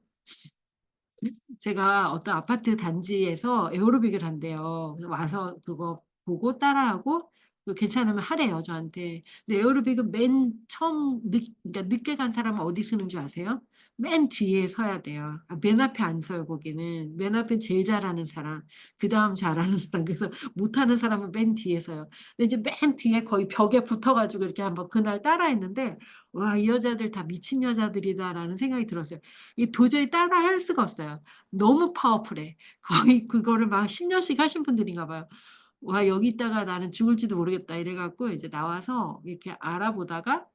제가 어떤 아파트 단지에서 에어로빅을 한대요. 그래서 와서 그거 보고 따라하고 괜찮으면 하래요, 저한테. 근데 에어로빅은 맨 처음 그러니까 늦게 간 사람은 어디 서는 줄 아세요? 맨 뒤에 서야 돼요. 맨 앞에 안 서요, 거기는. 맨 앞에 제일 잘하는 사람, 그 다음 잘하는 사람. 그래서 못하는 사람은 맨 뒤에 서요. 근데 이제 맨 뒤에 거의 벽에 붙어가지고 이렇게 한번 그날 따라했는데, 와, 이 여자들 다 미친 여자들이다라는 생각이 들었어요. 이 도저히 따라 할 수가 없어요. 너무 파워풀해. 거의 그거를 막 10년씩 하신 분들인가 봐요. 와, 여기 있다가 나는 죽을지도 모르겠다. 이래갖고 이제 나와서 이렇게 알아보다가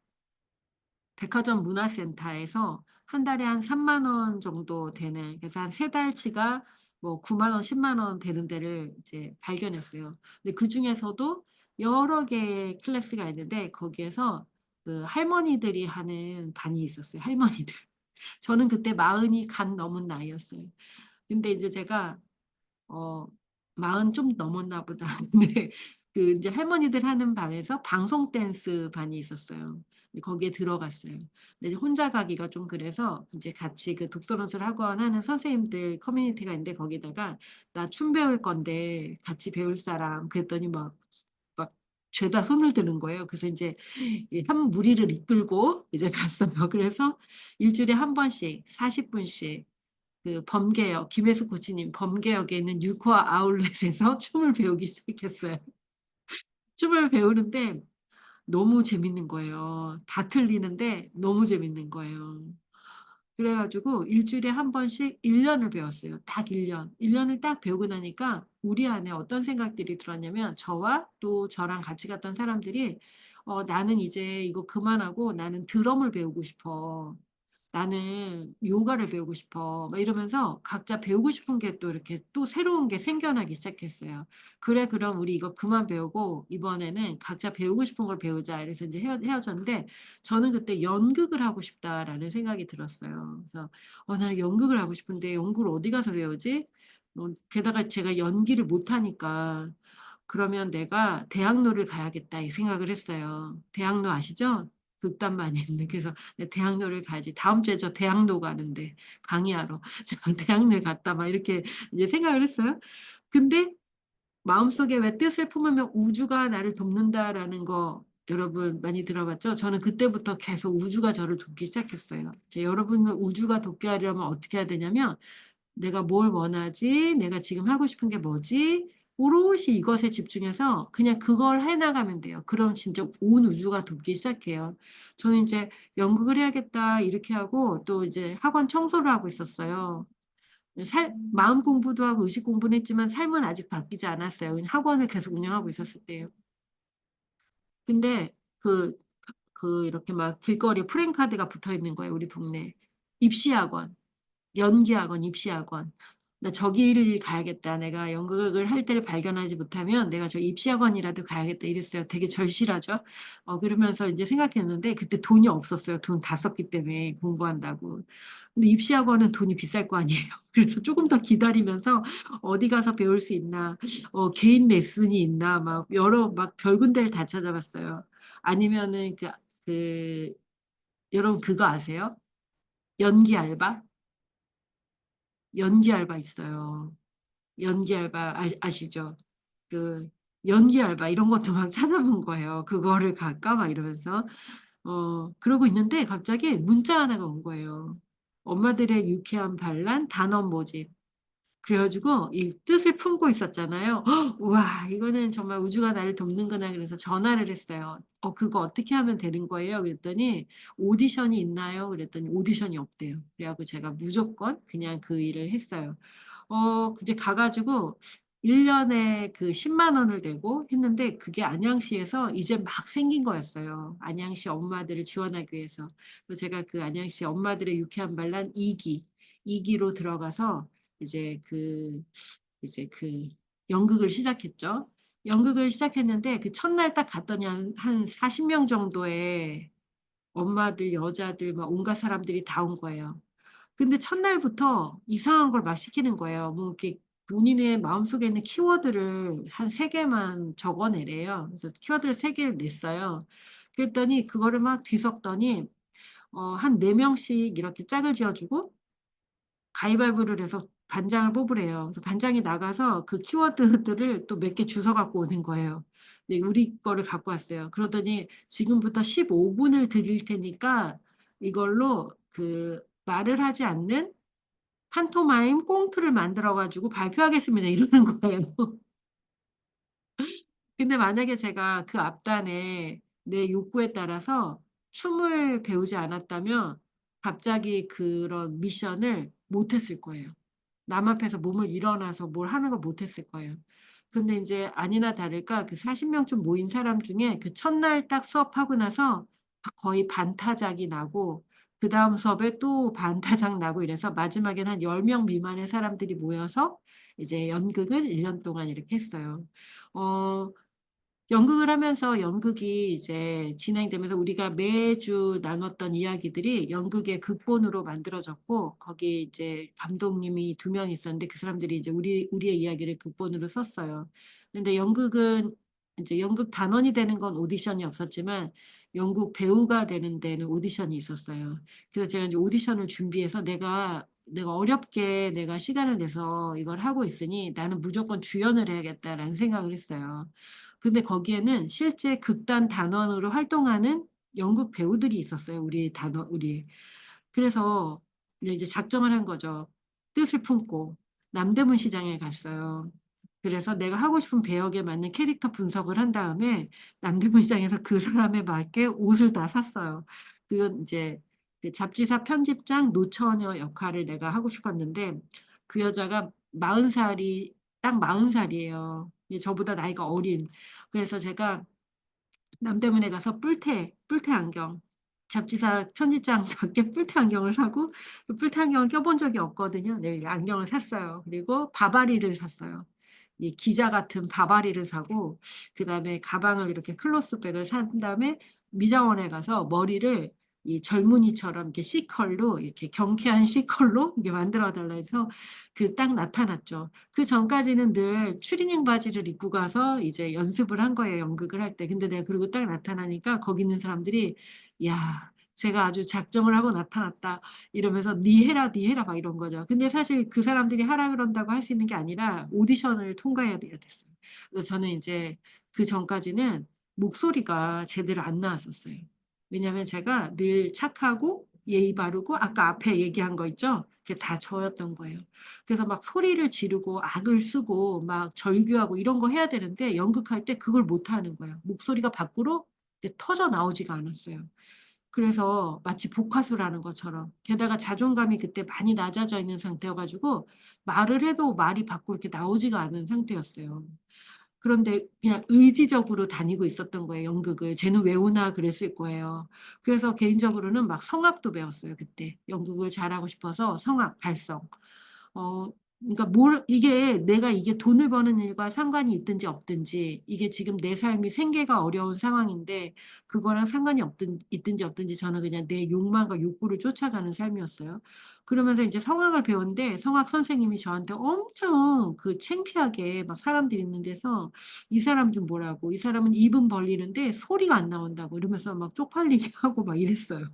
백화점 문화센터에서 한 달에 한 3만 원 정도 되는, 그래서 한 세 달치가 뭐 9만 원, 10만 원 되는 데를 이제 발견했어요. 근데 그 중에서도 여러 개의 클래스가 있는데 거기에서 그 할머니들이 하는 반이 있었어요. 할머니들. 저는 그때 마흔이 간 넘은 나이였어요. 근데 이제 제가 어 마흔 좀 넘었나 보다. 근데 그 이제 할머니들 하는 반에서 방송 댄스 반이 있었어요. 근데 거기에 들어갔어요. 근데 이제 혼자 가기가 좀 그래서 이제 같이 그 독서연수를 하거나 하는 선생님들 커뮤니티가 있는데 거기다가 나 춤 배울 건데 같이 배울 사람 그랬더니 막 죄다 손을 드는 거예요. 그래서 이제 한 무리를 이끌고 이제 갔어요. 그래서 일주일에 한 번씩 40분씩 그 범계역, 김혜수 코치님 범계역에 있는 유코아 아울렛에서 춤을 배우기 시작했어요. 춤을 배우는데 너무 재밌는 거예요. 다 틀리는데 너무 재밌는 거예요. 그래가지고 일주일에 한 번씩 1년을 배웠어요. 딱 1년. 1년을 딱 배우고 나니까 우리 안에 어떤 생각들이 들었냐면 저와 또 저랑 같이 갔던 사람들이 나는 이제 이거 그만하고 나는 드럼을 배우고 싶어. 나는 요가를 배우고 싶어. 막 이러면서 각자 배우고 싶은 게 또 이렇게 또 새로운 게 생겨나기 시작했어요. 그래, 그럼 우리 이거 그만 배우고 이번에는 각자 배우고 싶은 걸 배우자. 이래서 이제 헤어졌는데 저는 그때 연극을 하고 싶다라는 생각이 들었어요. 그래서 나는 연극을 하고 싶은데 연극을 어디 가서 배우지? 게다가 제가 연기를 못하니까 그러면 내가 대학로를 가야겠다 이 생각을 했어요. 대학로 아시죠? 극단 많이 있는. 그래서 대학로를 가야지. 다음 주에 저 대학로 가는데 강의하러 저 대학로에 갔다 막 이렇게 이제 생각을 했어요. 근데 마음속에 왜 뜻을 품으면 우주가 나를 돕는다라는 거 여러분 많이 들어봤죠? 저는 그때부터 계속 우주가 저를 돕기 시작했어요. 이제 여러분을 우주가 돕게 하려면 어떻게 해야 되냐면 내가 뭘 원하지? 내가 지금 하고 싶은 게 뭐지? 오롯이 이것에 집중해서 그냥 그걸 해나가면 돼요. 그럼 진짜 온 우주가 돕기 시작해요. 저는 이제 연극을 해야겠다 이렇게 하고 또 이제 학원 청소를 하고 있었어요. 마음 공부도 하고 의식 공부는 했지만 삶은 아직 바뀌지 않았어요. 그냥 학원을 계속 운영하고 있었을 때요. 근데 이렇게 막 길거리에 프랜카드가 붙어 있는 거예요. 우리 동네. 입시학원. 연기학원, 입시학원. 나 저기를 가야겠다. 내가 연극을 할 때를 발견하지 못하면 내가 저 입시학원이라도 가야겠다. 이랬어요. 되게 절실하죠. 그러면서 이제 생각했는데 그때 돈이 없었어요. 돈 다 썼기 때문에 공부한다고. 근데 입시학원은 돈이 비쌀 거 아니에요. 그래서 조금 더 기다리면서 어디 가서 배울 수 있나, 개인 레슨이 있나, 막 여러 막 별군 데를 다 찾아봤어요. 아니면은 그, 여러분 그거 아세요? 연기 알바? 연기 알바 있어요. 연기 알바 아시죠? 그 연기 알바 이런 것도 막 찾아본 거예요. 그거를 갈까 막 이러면서 그러고 있는데 갑자기 문자 하나가 온 거예요. 엄마들의 유쾌한 반란 단원 모집. 그래가지고 이 뜻을 품고 있었잖아요. 와, 이거는 정말 우주가 나를 돕는구나. 그래서 전화를 했어요. 그거 어떻게 하면 되는 거예요? 그랬더니 오디션이 있나요? 그랬더니 오디션이 없대요. 그래갖고 제가 무조건 그냥 그 일을 했어요. 이제 가가지고 1년에 그 10만 원을 내고 했는데 그게 안양시에서 이제 막 생긴 거였어요. 안양시 엄마들을 지원하기 위해서. 그래서 제가 그 안양시 엄마들의 유쾌한 반란 2기로 들어가서 이제 그 연극을 시작했죠. 연극을 시작했는데 그 첫날 딱 갔더니 한 40명 정도의 엄마들, 여자들, 막 온갖 사람들이 다 온 거예요. 근데 첫날부터 이상한 걸 막 시키는 거예요. 뭐 이렇게 본인의 마음속에 있는 키워드를 한 3개만 적어내래요. 그래서 키워드를 3개를 냈어요. 그랬더니 그거를 막 뒤섞더니 한 4명씩 이렇게 짝을 지어주고 가위바위보를 해서 반장을 뽑으래요. 그래서 반장이 나가서 그 키워드들을 또 몇 개 주워 갖고 오는 거예요. 네, 우리 거를 갖고 왔어요. 그러더니 "지금부터 15분을 드릴 테니까 이걸로 그 말을 하지 않는 판토마임 꽁트를 만들어 가지고 발표하겠습니다." 이러는 거예요. 근데 만약에 제가 그 앞단에 내 욕구에 따라서 춤을 배우지 않았다면 갑자기 그런 미션을 못 했을 거예요. 남 앞에서 몸을 일어나서 뭘 하는 걸 못 했을 거예요. 근데 인제 아니나 다를까 그 40 명쯤 모인 사람 중에 그 첫날 딱 수업하고 나서 거의 반타작이 나고 그다음 수업에 또 반타작 나고 이래서 마지막에는 한 10명 미만의 사람들이 모여서 이제 연극을 1년 동안 이렇게 했어요. 어 연극을 하면서 연극이 이제 진행되면서 우리가 매주 나눴던 이야기들이 연극의 극본으로 만들어졌고 거기에 이제 감독님이 2명 있었는데 그 사람들이 이제 우리의 이야기를 극본으로 썼어요. 근데 연극은 인제 연극 단원이 되는 건 오디션이 없었지만 연극 배우가 되는 데는 오디션이 있었어요. 그래서 제가 인제 오디션을 준비해서 '내가 어렵게 내가 시간을 내서 이걸 하고 있으니 나는 무조건 주연을 해야겠다.'라는 생각을 했어요. 근데 거기에는 실제 극단 단원으로 활동하는 연극 배우들이 있었어요, 우리 단원 우리. 그래서 이제 작정을 한 거죠. 뜻을 품고 남대문 시장에 갔어요. 그래서 내가 하고 싶은 배역에 맞는 캐릭터 분석을 한 다음에 남대문 시장에서 그 사람에 맞게 옷을 다 샀어요. 그건 인제 그 잡지사 편집장 노처녀 역할을 내가 하고 싶었는데 그 여자가 40 살이 딱 40 살이에요. 이게 저보다 나이가 어린. 그래서 제가 남대문에 가서 뿔테 안경, 잡지사 편집장답게 뿔테 안경을 사고 그 뿔테 안경을 껴본 적이 없거든요. 네, 안경을 샀어요. 그리고 바바리를 샀어요. 이 기자 같은 바바리를 사고 그다음에 가방을 이렇게 클로스백을 산 다음에 미장원에 가서 머리를 이 젊은이처럼 이렇게 C컬로 이렇게 경쾌한 C컬로 이렇게 만들어 달라 해서 그 딱 나타났죠. 그전까지는 늘 추리닝 바지를 입고 가서 이제 연습을 한 거예요, 연극을 할 때. 근데 내가 그러고 딱 나타나니까 거기 있는 사람들이 "야, 쟤가 아주 작정을 하고 나타났다." 이러면서 "니 해라, 니 해라." 막 이런 거죠. 근데 사실 그 사람들이 하라 그런다고 할 수 있는 게 아니라 오디션을 통과해야 됐어요. 그래서 저는 인제 그전까지는 목소리가 제대로 안 나왔었어요. 왜냐하면 제가 늘 착하고 예의 바르고 아까 앞에 얘기한 거 있죠? 그게 다 저였던 거예요. 그래서 막 소리를 지르고 악을 쓰고 막 절규하고 이런 거 해야 되는데 연극할 때 그걸 못 하는 거예요. 목소리가 밖으로 이렇게 터져 나오지가 않았어요. 그래서 마치 복화술 하는 것처럼 게다가 자존감이 그때 많이 낮아져 있는 상태여 가지고 말을 해도 말이 밖으로 이렇게 나오지가 않은 상태였어요. 그런데 그냥 의지적으로 다니고 있었던 거예요, 연극을. '쟤는 왜 오나.' 그랬을 거예요. 그래서 개인적으로는 막 성악도 배웠어요, 그때. 연극을 잘하고 싶어서 성악, 발성. 그러니까 이게 내가 이게 돈을 버는 일과 상관이 있든지 없든지 이게 지금 내 삶이 생계가 어려운 상황인데 그거랑 상관이 있든지 없든지 저는 그냥 내 욕망과 욕구를 쫓아가는 삶이었어요. 그러면서 인제 성악을 배웠는데 성악 선생님이 저한테 엄청 그 창피하게 막 사람들 있는 데서 "이 사람 좀 보라고. 이 사람은 입은 벌리는데 소리가 안 나온다."고 이러면서 막 쪽팔리게 하고 막 이랬어요.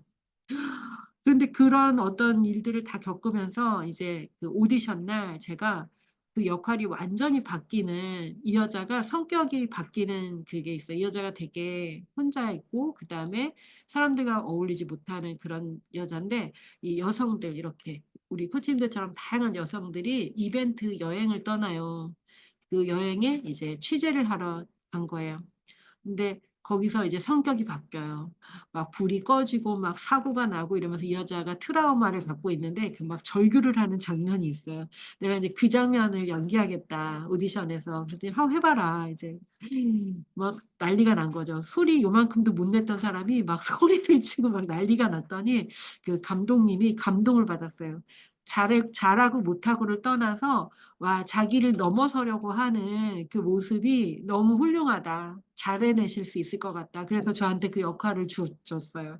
근데 그런 어떤 일들을 다 겪으면서 이제 그 오디션 날 제가 그 역할이 완전히 바뀌는 이 여자가 성격이 바뀌는 그게 있어요. 이 여자가 되게 혼자 있고 그다음에 사람들과 어울리지 못하는 그런 여잔데 이 여성들 이렇게 우리 코치님들처럼 다양한 여성들이 이벤트 여행을 떠나요. 그 여행에 이제 취재를 하러 간 거예요. 근데 거기서 이제 성격이 바뀌어요. 막 불이 꺼지고 막 사고가 나고 이러면서 이 여자가 트라우마를 갖고 있는데 그 막 절규를 하는 장면이 있어요. 내가 이제 그 장면을 연기하겠다 오디션에서. 그랬더니 "한번 해 봐라." 이제 막 난리가 난 거죠. 소리 요만큼도 못 냈던 사람이 막 소리를 치고 막 난리가 났더니 그 감독님이 감동을 받았어요. 잘하고 못하고를 떠나서 와, 자기를 넘어서려고 하는 그 모습이 너무 훌륭하다. 잘 해내실 수 있을 것 같다. 그래서 저한테 그 역할을 줬어요.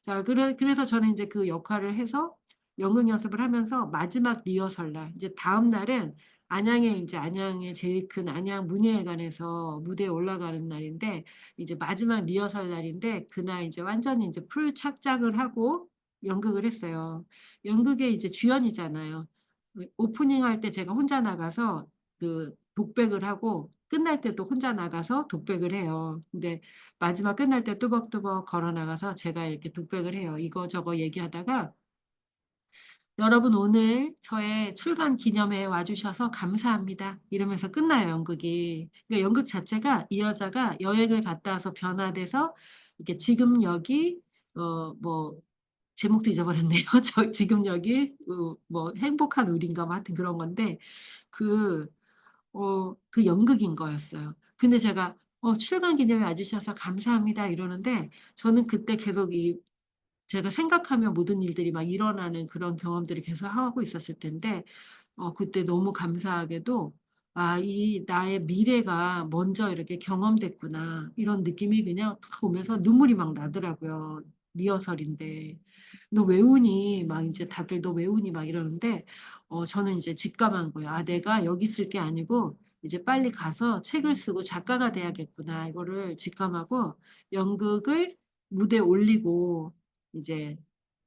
자, 그래서 저는 인제 그 역할을 해서 연극 연습을 하면서 마지막 리허설 날 이제 다음 날은 안양에 제일 큰 안양 문예회관에서 무대에 올라가는 날인데 이제 마지막 리허설 날인데 그날 이제 완전히 이제 풀 착장을 하고 연극을 했어요. 연극의 이제 주연이잖아요. 오프닝 할 때 제가 혼자 나가서 그 독백을 하고 끝날 때도 혼자 나가서 독백을 해요. 근데 마지막 끝날 때 뚜벅뚜벅 걸어 나가서 제가 이렇게 독백을 해요. 이거저거 얘기하다가 여러분 오늘 저의 출간 기념회에 와주셔서 감사합니다. 이러면서 끝나요, 연극이. 그러니까 연극 자체가 이 여자가 여행을 갔다 와서 변화돼서 이렇게 지금 여기 뭐 제목도 잊어버렸네요. 저 지금 여기 뭐 행복한 우리인가 뭐 하여튼 그런 건데 그 그 연극인 거였어요. 근데 제가 출간 기념회 와주셔서 감사합니다 이러는데 저는 그때 계속 제가 생각하면 모든 일들이 막 일어나는 그런 경험들을 계속 하고 있었을 텐데 그때 너무 감사하게도 이 나의 미래가 먼저 이렇게 경험됐구나. 이런 느낌이 그냥 탁 오면서 눈물이 막 나더라고요. 리허설인데. 너 왜 우니? 막 이제 다들 너 왜 우니? 막 이러는데 저는 이제 직감한 거예요. 내가 여기 있을 게 아니고 이제 빨리 가서 책을 쓰고 작가가 돼야겠구나. 이거를 직감하고 연극을 무대에 올리고 이제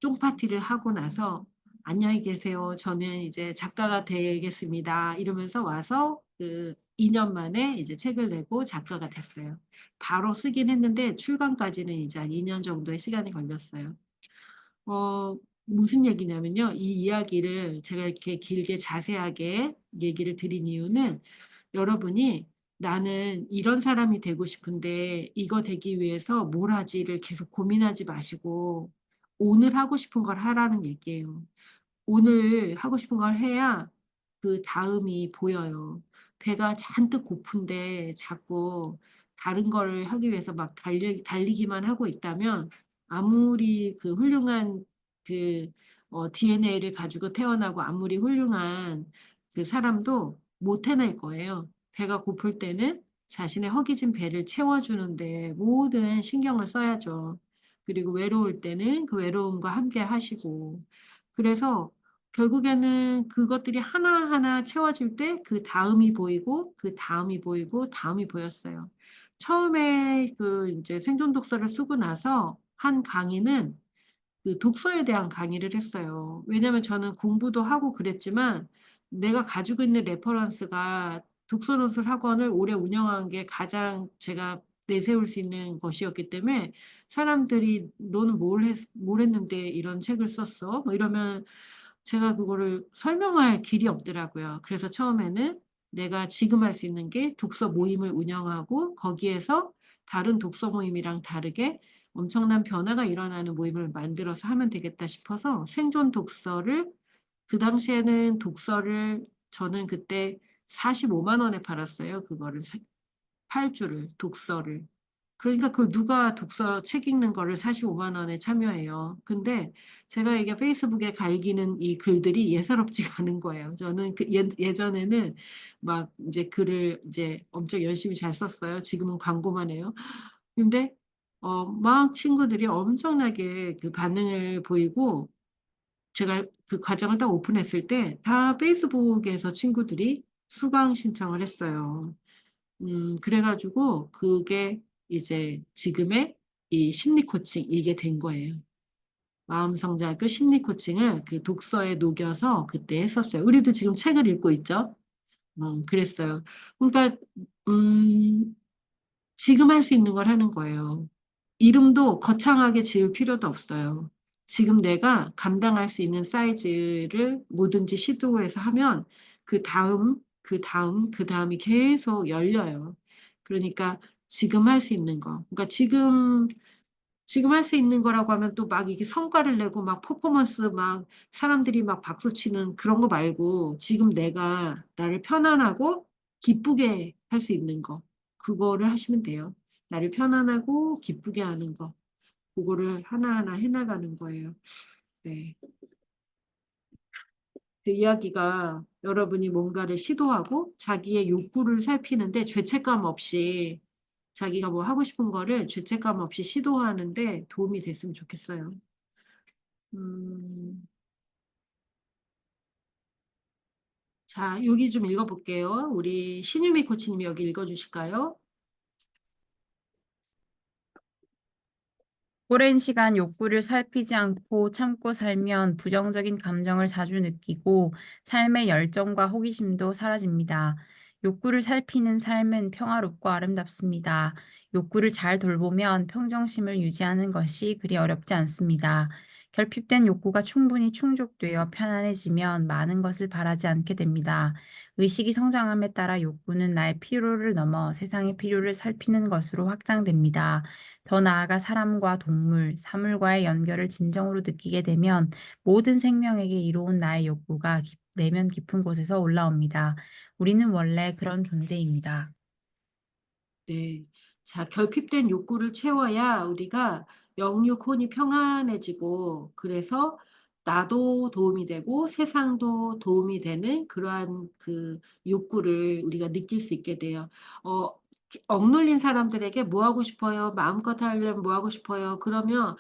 쫑파티를 하고 나서 안녕히 계세요. 저는 이제 작가가 되겠습니다. 이러면서 와서 그 2년 만에 이제 책을 내고 작가가 됐어요. 바로 쓰긴 했는데 출간까지는 이제 한 2년 정도의 시간이 걸렸어요. 무슨 얘기냐면요. 이 이야기를 제가 이렇게 길게 자세하게 얘기를 드린 이유는 여러분이 나는 이런 사람이 되고 싶은데 이거 되기 위해서 뭘 하지를 계속 고민하지 마시고 오늘 하고 싶은 걸 하라는 얘기예요. 오늘 하고 싶은 걸 해야 그 다음이 보여요. 배가 잔뜩 고픈데 자꾸 다른 거를 하기 위해서 막 달리기만 하고 있다면 아무리 그 훌륭한 그 DNA를 가지고 태어나고 아무리 훌륭한 그 사람도 못 해낼 거예요. 배가 고플 때는 자신의 허기진 배를 채워주는데 모든 신경을 써야죠. 그리고 외로울 때는 그 외로움과 함께 하시고. 그래서 결국에는 그것들이 하나하나 채워질 때 그 다음이 보이고 그 다음이 보이고 다음이 보였어요. 처음에 그 이제 생존 독서를 쓰고 나서 한 강의는 그 독서에 대한 강의를 했어요. 왜냐하면 저는 공부도 하고 그랬지만 내가 가지고 있는 레퍼런스가 독서노술 학원을 오래 운영한 게 가장 제가 내세울 수 있는 것이었기 때문에 사람들이 너는 뭘 했는데 이런 책을 썼어? 뭐 이러면 제가 그거를 설명할 길이 없더라고요. 그래서 처음에는 내가 지금 할 수 있는 게 독서 모임을 운영하고 거기에서 다른 독서 모임이랑 다르게 엄청난 변화가 일어나는 모임을 만들어서 하면 되겠다 싶어서 생존 독서를 그 당시에는 독서를 저는 그때 45만 원에 팔았어요. 그거를 8주를 독서를. 그러니까 그걸 누가 독서 책 읽는 거를 45만 원에 참여해요. 근데 제가 이게 페이스북에 갈기는 이 글들이 예사롭지가 않은 거예요. 저는 예전에는 막 이제 글을 이제 엄청 열심히 잘 썼어요. 지금은 광고만 해요. 근데 막 친구들이 엄청나게 그 반응을 보이고 제가 그 과정을 딱 오픈했을 때 다 페이스북에서 친구들이 수강 신청을 했어요. 그래가지고 그게 이제 지금의 이 심리 코칭 이게 된 거예요. 마음성장학교 심리 코칭을 그 독서에 녹여서 그때 했었어요. 우리도 지금 책을 읽고 있죠. 그랬어요. 그러니까 음, 지금 할 수 있는 걸 하는 거예요. 이름도 거창하게 지을 필요도 없어요. 지금 내가 감당할 수 있는 사이즈를 뭐든지 시도해서 하면 그 다음, 그 다음, 그 다음이 계속 열려요. 그러니까 지금 할 수 있는 거. 그러니까 지금 할 수 있는 거라고 하면 또 막 이게 성과를 내고 막 퍼포먼스 막 사람들이 막 박수 치는 그런 거 말고 지금 내가 나를 편안하고 기쁘게 할 수 있는 거. 그거를 하시면 돼요. 나를 편안하고 기쁘게 하는 거. 그거를 하나하나 해나가는 거예요. 네. 그 이야기가 여러분이 뭔가를 시도하고 자기의 욕구를 살피는데 죄책감 없이 자기가 뭐 하고 싶은 거를 죄책감 없이 시도하는데 도움이 됐으면 좋겠어요. 음, 자, 여기 좀 읽어볼게요. 우리 신유미 코치님이 여기 읽어주실까요? 오랜 시간 욕구를 살피지 않고 참고 살면 부정적인 감정을 자주 느끼고 삶의 열정과 호기심도 사라집니다. 욕구를 살피는 삶은 평화롭고 아름답습니다. 욕구를 잘 돌보면 평정심을 유지하는 것이 그리 어렵지 않습니다. 결핍된 욕구가 충분히 충족되어 편안해지면 많은 것을 바라지 않게 됩니다. 의식이 성장함에 따라 욕구는 나의 필요를 넘어 세상의 필요를 살피는 것으로 확장됩니다. 더 나아가 사람과 동물, 사물과의 연결을 진정으로 느끼게 되면 모든 생명에게 이로운 나의 욕구가 내면 깊은 곳에서 올라옵니다. 우리는 원래 그런 존재입니다. 네. 자, 결핍된 욕구를 채워야 우리가 영육 혼이 평안해지고, 그래서 나도 도움이 되고 세상도 도움이 되는 그러한 그 욕구를 우리가 느낄 수 있게 돼요. 어, 억눌린 사람들에게 뭐 하고 싶어요? 마음껏 하려면 뭐 하고 싶어요? 그러면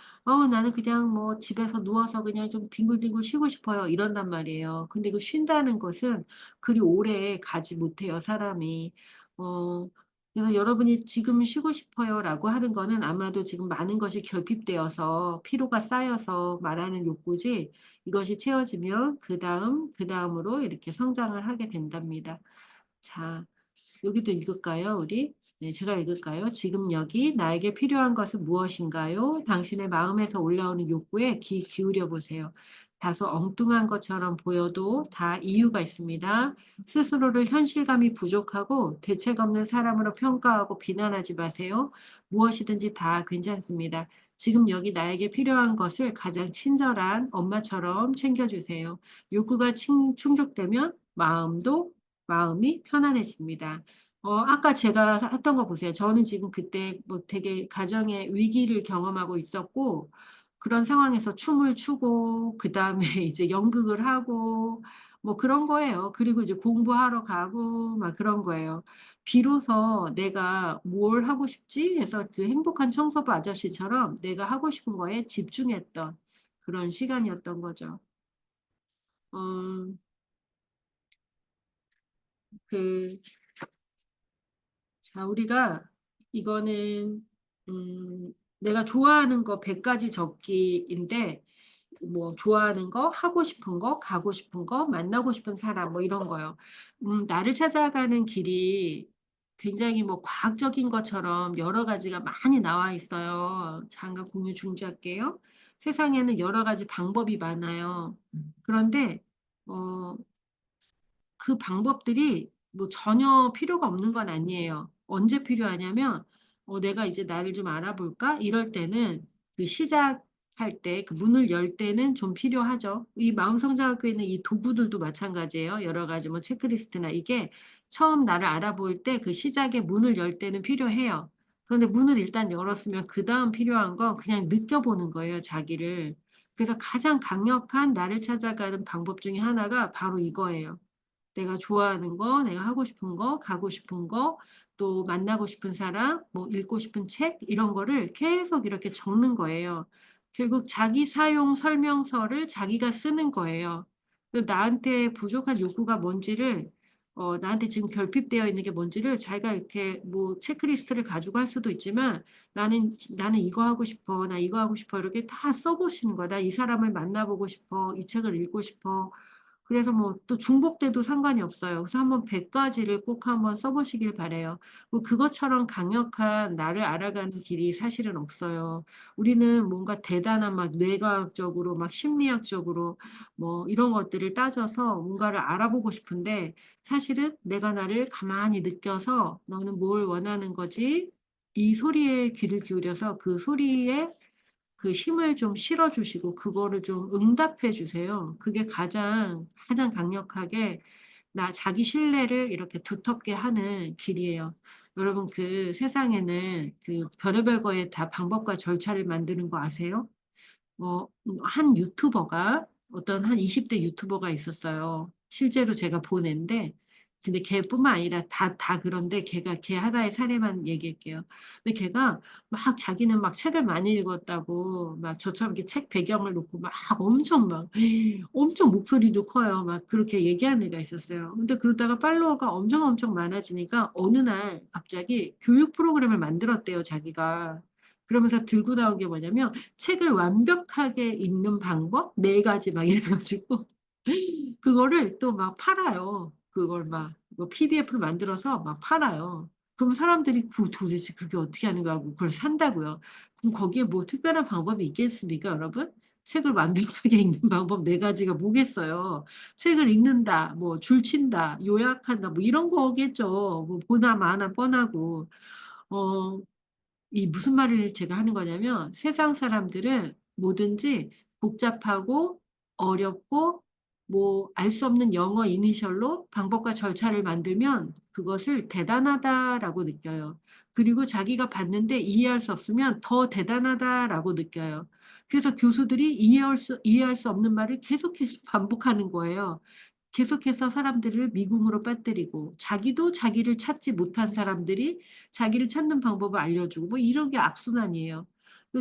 나는 그냥 뭐 집에서 누워서 그냥 좀 뒹굴뒹굴 쉬고 싶어요. 이런단 말이에요. 근데 그 쉰다는 것은 그리 오래 가지 못해요, 사람이. 어, 그래서 여러분이 지금 쉬고 싶어요라고 하는 거는 아마도 지금 많은 것이 결핍되어서 피로가 쌓여서 말하는 욕구지, 이것이 채워지면 그 다음으로 이렇게 성장을 하게 된답니다. 자, 여기도 읽을까요, 우리? 네, 제가 읽을까요? 지금 여기 나에게 필요한 것은 무엇인가요? 당신의 마음에서 올라오는 욕구에 귀 기울여 보세요. 다소 엉뚱한 것처럼 보여도 다 이유가 있습니다. 스스로를 현실감이 부족하고 대책 없는 사람으로 평가하고 비난하지 마세요. 무엇이든지 다 괜찮습니다. 지금 여기 나에게 필요한 것을 가장 친절한 엄마처럼 챙겨주세요. 욕구가 충족되면 마음이 편안해집니다. 아까 제가 했던 거 보세요. 저는 지금 그때 뭐 되게 가정의 위기를 경험하고 있었고, 그런 상황에서 춤을 추고, 그 다음에 이제 연극을 하고, 뭐 그런 거예요. 그리고 이제 공부하러 가고, 막 그런 거예요. 비로소 내가 뭘 하고 싶지? 해서 그 행복한 청소부 아저씨처럼 내가 하고 싶은 거에 집중했던 그런 시간이었던 거죠. 음, 그, 자, 우리가 이거는 내가 좋아하는 거 100가지 적기인데, 뭐 좋아하는 거, 하고 싶은 거, 가고 싶은 거, 만나고 싶은 사람 뭐 이런 거요. 나를 찾아가는 길이 굉장히 뭐 과학적인 것처럼 여러 가지가 많이 나와 있어요. 잠깐 공유 중지할게요. 세상에는 여러 가지 방법이 많아요. 그런데 어, 그 방법들이 뭐 전혀 필요가 없는 건 아니에요. 언제 필요하냐면, 내가 이제 나를 좀 알아볼까? 이럴 때는 그 시작할 때, 그 문을 열 때는 좀 필요하죠. 이 마음성장학교에 있는 이 도구들도 마찬가지예요. 여러 가지 뭐 체크리스트나 이게 처음 나를 알아볼 때 그 시작의 문을 열 때는 필요해요. 그런데 문을 일단 열었으면 그 다음 필요한 건 그냥 느껴보는 거예요, 자기를. 그래서 가장 강력한 나를 찾아가는 방법 중에 하나가 바로 이거예요. 내가 좋아하는 거, 내가 하고 싶은 거, 가고 싶은 거, 또 만나고 싶은 사람, 뭐 읽고 싶은 책, 이런 거를 계속 이렇게 적는 거예요. 결국 자기 사용 설명서를 자기가 쓰는 거예요. 나한테 부족한 욕구가 뭔지를, 나한테 지금 결핍되어 있는 게 뭔지를 자기가 이렇게 뭐 체크리스트를 가지고 할 수도 있지만, 나는 이거 하고 싶어, 나 이거 하고 싶어, 이렇게 다 써보시는 거야. 나 이 사람을 만나보고 싶어, 이 책을 읽고 싶어. 그래서 뭐 또 중복돼도 상관이 없어요. 그래서 한번 100가지를 꼭 한번 써보시길 바래요. 뭐 그것처럼 강력한 나를 알아가는 길이 사실은 없어요. 우리는 뭔가 대단한 막 뇌과학적으로 막 심리학적으로 뭐 이런 것들을 따져서 뭔가를 알아보고 싶은데, 사실은 내가 나를 가만히 느껴서 너는 뭘 원하는 거지? 이 소리에 귀를 기울여서 그 소리에 그 힘을 좀 실어주시고 그거를 좀 응답해 주세요. 그게 가장 강력하게 자기 신뢰를 이렇게 두텁게 하는 길이에요. 여러분, 그 세상에는 그 별의별 거에 다 방법과 절차를 만드는 거 아세요? 한 유튜버가, 어떤 한 20대 유튜버가 있었어요. 실제로 제가 본 애인데, 근데 걔뿐만 아니라 다 그런데 걔 하나의 사례만 얘기할게요. 근데 걔가 막 자기는 막 책을 많이 읽었다고 막 저처럼 이렇게 책 배경을 놓고 막 엄청 막 엄청 목소리도 커요. 막 그렇게 얘기하는 애가 있었어요. 근데 그러다가 팔로워가 엄청 많아지니까 어느 날 갑자기 교육 프로그램을 만들었대요, 자기가. 그러면서 들고 나온 게 뭐냐면 책을 완벽하게 읽는 방법 4가지 막 이래가지고 그거를 또 막 팔아요. 그걸 막 PDF로 만들어서 막 팔아요. 그럼 사람들이 도대체 그게 어떻게 하는 거하고 그걸 산다고요. 그럼 거기에 뭐 특별한 방법이 있겠습니까, 여러분? 책을 완벽하게 읽는 방법 4가지가 뭐겠어요. 책을 읽는다, 뭐 줄친다, 요약한다, 뭐 이런 거겠죠. 뭐 보나 마나 뻔하고. 어, 이 무슨 말을 제가 하는 거냐면 세상 사람들은 뭐든지 복잡하고 어렵고 뭐 알 수 없는 영어 이니셜로 방법과 절차를 만들면 그것을 대단하다라고 느껴요. 그리고 자기가 봤는데 이해할 수 없으면 더 대단하다라고 느껴요. 그래서 교수들이 이해할 수 없는 말을 계속해서 반복하는 거예요. 계속해서 사람들을 미궁으로 빠뜨리고 자기도 자기를 찾지 못한 사람들이 자기를 찾는 방법을 알려주고 뭐 이런 게 악순환이에요.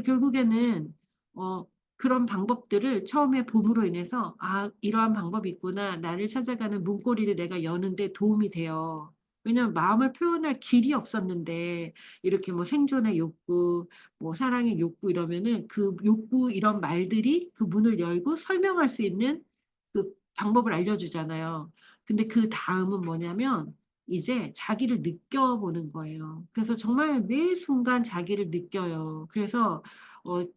결국에는 어, 그런 방법들을 처음에 봄으로 인해서 아, 이러한 방법이 있구나. 나를 찾아가는 문고리를 내가 여는데 도움이 돼요. 왜냐면 마음을 표현할 길이 없었는데 이렇게 뭐 생존의 욕구, 뭐 사랑의 욕구 이러면은 그 욕구 이런 말들이 그 문을 열고 설명할 수 있는 그 방법을 알려주잖아요. 근데 그 다음은 뭐냐면 이제 자기를 느껴보는 거예요. 그래서 정말 매 순간 자기를 느껴요. 그래서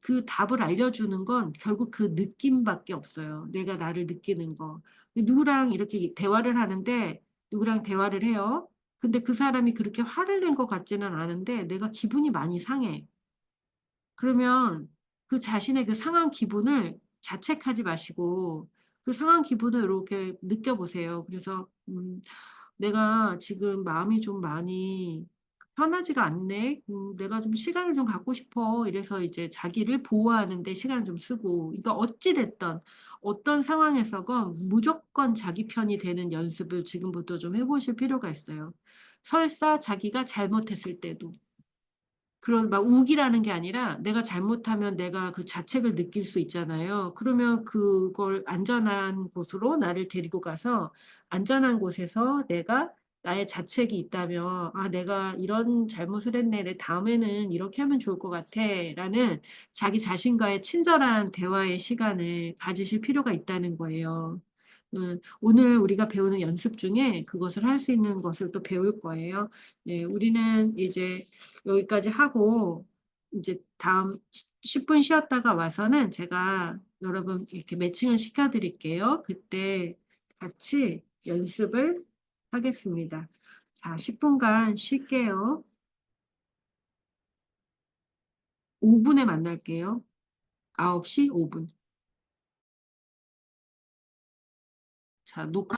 그 답을 알려주는 건 결국 그 느낌밖에 없어요. 내가 나를 느끼는 거. 누구랑 이렇게 대화를 하는데 누구랑 대화를 해요. 근데 그 사람이 그렇게 화를 낸 것 같지는 않은데 내가 기분이 많이 상해. 그러면 그 자신의 그 상한 기분을 자책하지 마시고 그 상한 기분을 이렇게 느껴보세요. 그래서 내가 지금 마음이 좀 많이 편하지가 않네. 내가 좀 시간을 좀 갖고 싶어. 이래서 이제 자기를 보호하는 데 시간을 좀 쓰고. 그러니까 어찌 됐든 어떤 상황에서건 무조건 자기 편이 되는 연습을 지금부터 좀 해보실 필요가 있어요. 설사 자기가 잘못했을 때도. 그런 막 우기라는 게 아니라 내가 잘못하면 내가 그 자책을 느낄 수 있잖아요. 그러면 그걸 안전한 곳으로 나를 데리고 가서 안전한 곳에서 내가 나의 자책이 있다면 아, 내가 이런 잘못을 했네. 내 다음에는 이렇게 하면 좋을 것 같아. 라는 자기 자신과의 친절한 대화의 시간을 가지실 필요가 있다는 거예요. 오늘 우리가 배우는 연습 중에 그것을 할 수 있는 것을 또 배울 거예요. 네, 우리는 이제 여기까지 하고 이제 다음 10분 쉬었다가 와서는 제가 여러분 이렇게 매칭을 시켜드릴게요. 그때 같이 연습을 하겠습니다. 자, 10분간 쉴게요. 5분에 만날게요. 9시 5분. 자, 녹화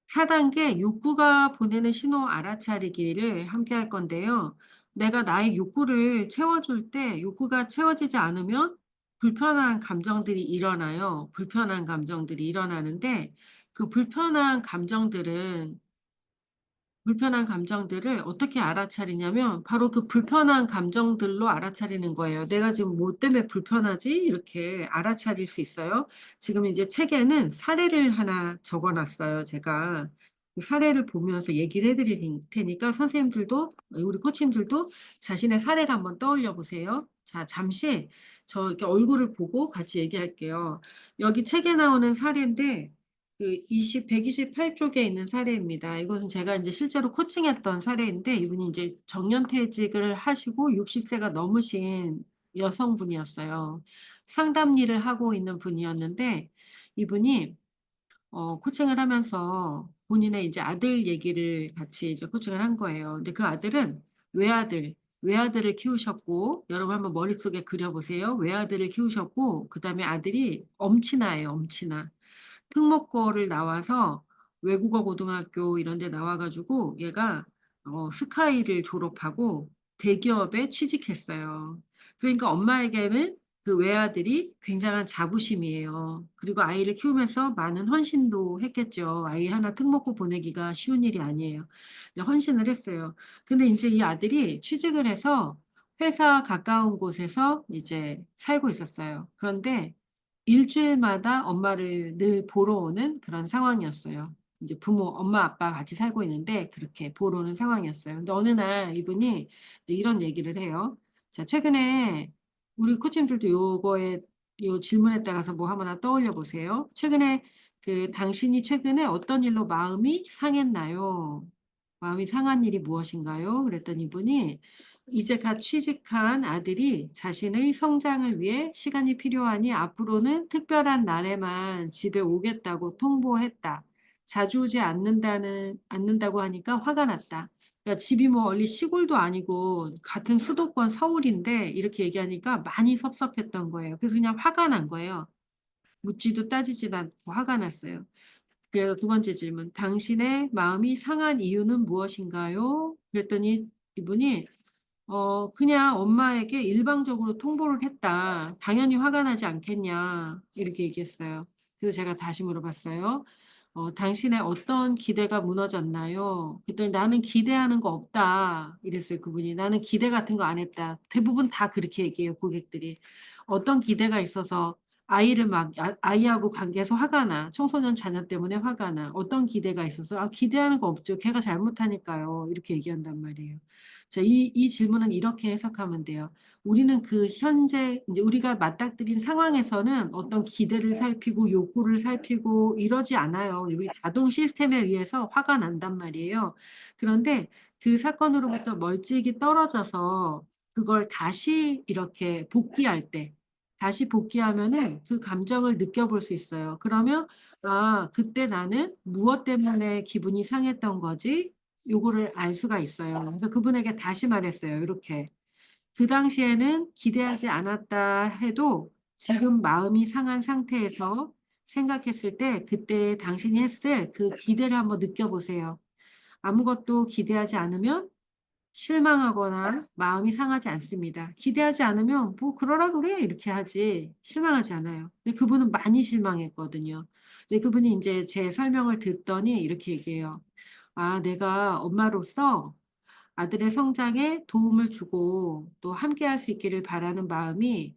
4단계 욕구가 보내는 신호 알아차리기를 함께 할 건데요. 내가 나의 욕구를 채워줄 때 욕구가 채워지지 않으면 불편한 감정들이 일어나요. 불편한 감정들이 일어나는데 그 불편한 감정들을 어떻게 알아차리냐면 바로 그 불편한 감정들로 알아차리는 거예요. 내가 지금 뭐 때문에 불편하지? 이렇게 알아차릴 수 있어요. 지금 이제 책에는 사례를 하나 적어놨어요. 제가 그 사례를 보면서 얘기를 해드릴 테니까 선생님들도 우리 코치님들도 자신의 사례를 한번 떠올려 보세요. 자, 잠시 저 이렇게 얼굴을 보고 같이 얘기할게요. 여기 책에 나오는 사례인데 그 128쪽에 있는 사례입니다. 이것은 제가 이제 실제로 코칭했던 사례인데 이분이 이제 정년퇴직을 하시고 60세가 넘으신 여성분이었어요. 상담 일을 하고 있는 분이었는데 이분이 코칭을 하면서 본인의 이제 아들 얘기를 같이 이제 코칭을 한 거예요. 근데 그 아들은 외아들을 키우셨고 여러분 한번 머릿속에 그려보세요. 외아들을 키우셨고 그다음에 아들이 엄친아예요. 엄친아. 특목고를 나와서 외국어 고등학교 이런 데 나와가지고 얘가 스카이를 졸업하고 대기업에 취직했어요. 그러니까 엄마에게는 그 외아들이 굉장한 자부심이에요. 그리고 아이를 키우면서 많은 헌신도 했겠죠. 아이 하나 특목고 보내기가 쉬운 일이 아니에요. 근데 헌신을 했어요. 근데 이제 이 아들이 취직을 해서 회사 가까운 곳에서 이제 살고 있었어요. 그런데 일주일마다 엄마를 늘 보러 오는 그런 상황이었어요. 이제 부모, 엄마, 아빠 같이 살고 있는데 그렇게 보러 오는 상황이었어요. 근데 어느 날 이분이 이제 이런 얘기를 해요. 자, 최근에 우리 코치님들도 요거에 요 질문에 따라서 뭐 하나 떠올려 보세요. 최근에 당신이 최근에 어떤 일로 마음이 상했나요? 마음이 상한 일이 무엇인가요? 그랬더니 이분이 이제 갓 취직한 아들이 자신의 성장을 위해 시간이 필요하니 앞으로는 특별한 날에만 집에 오겠다고 통보했다. 자주 오지 않는다고 하니까 화가 났다. 그러니까 집이 뭐 멀리 시골도 아니고 같은 수도권 서울인데 이렇게 얘기하니까 많이 섭섭했던 거예요. 그래서 그냥 화가 난 거예요. 묻지도 따지지도 않고 화가 났어요. 그래서 두 번째 질문. 당신의 마음이 상한 이유는 무엇인가요? 그랬더니 이분이 그냥 엄마에게 일방적으로 통보를 했다. 당연히 화가 나지 않겠냐. 이렇게 얘기했어요. 그래서 제가 다시 물어봤어요. 당신의 어떤 기대가 무너졌나요? 그랬더니 나는 기대하는 거 없다. 이랬어요, 그분이. 나는 기대 같은 거 안 했다. 대부분 다 그렇게 얘기해요, 고객들이. 어떤 기대가 있어서 아이를 막, 아이하고 관계에서 화가 나. 청소년 자녀 때문에 화가 나. 어떤 기대가 있어서, 기대하는 거 없죠. 걔가 잘못하니까요. 이렇게 얘기한단 말이에요. 자, 이 질문은 이렇게 해석하면 돼요. 우리는 그 현재, 이제 우리가 맞닥뜨린 상황에서는 어떤 기대를 살피고 욕구를 살피고 이러지 않아요. 우리 자동 시스템에 의해서 화가 난단 말이에요. 그런데 그 사건으로부터 멀찍이 떨어져서 그걸 다시 이렇게 복귀할 때, 다시 복귀하면은 그 감정을 느껴볼 수 있어요. 그러면, 그때 나는 무엇 때문에 기분이 상했던 거지? 요거를 알 수가 있어요. 그래서 그분에게 다시 말했어요. 이렇게. 그 당시에는 기대하지 않았다 해도 지금 마음이 상한 상태에서 생각했을 때 그때 당신이 했을 그 기대를 한번 느껴보세요. 아무것도 기대하지 않으면 실망하거나 마음이 상하지 않습니다. 기대하지 않으면 뭐 그러라 그래 이렇게 하지 실망하지 않아요. 근데 그분은 많이 실망했거든요. 근데 그분이 이제 제 설명을 듣더니 이렇게 얘기해요. 내가 엄마로서 아들의 성장에 도움을 주고 또 함께 할 수 있기를 바라는 마음이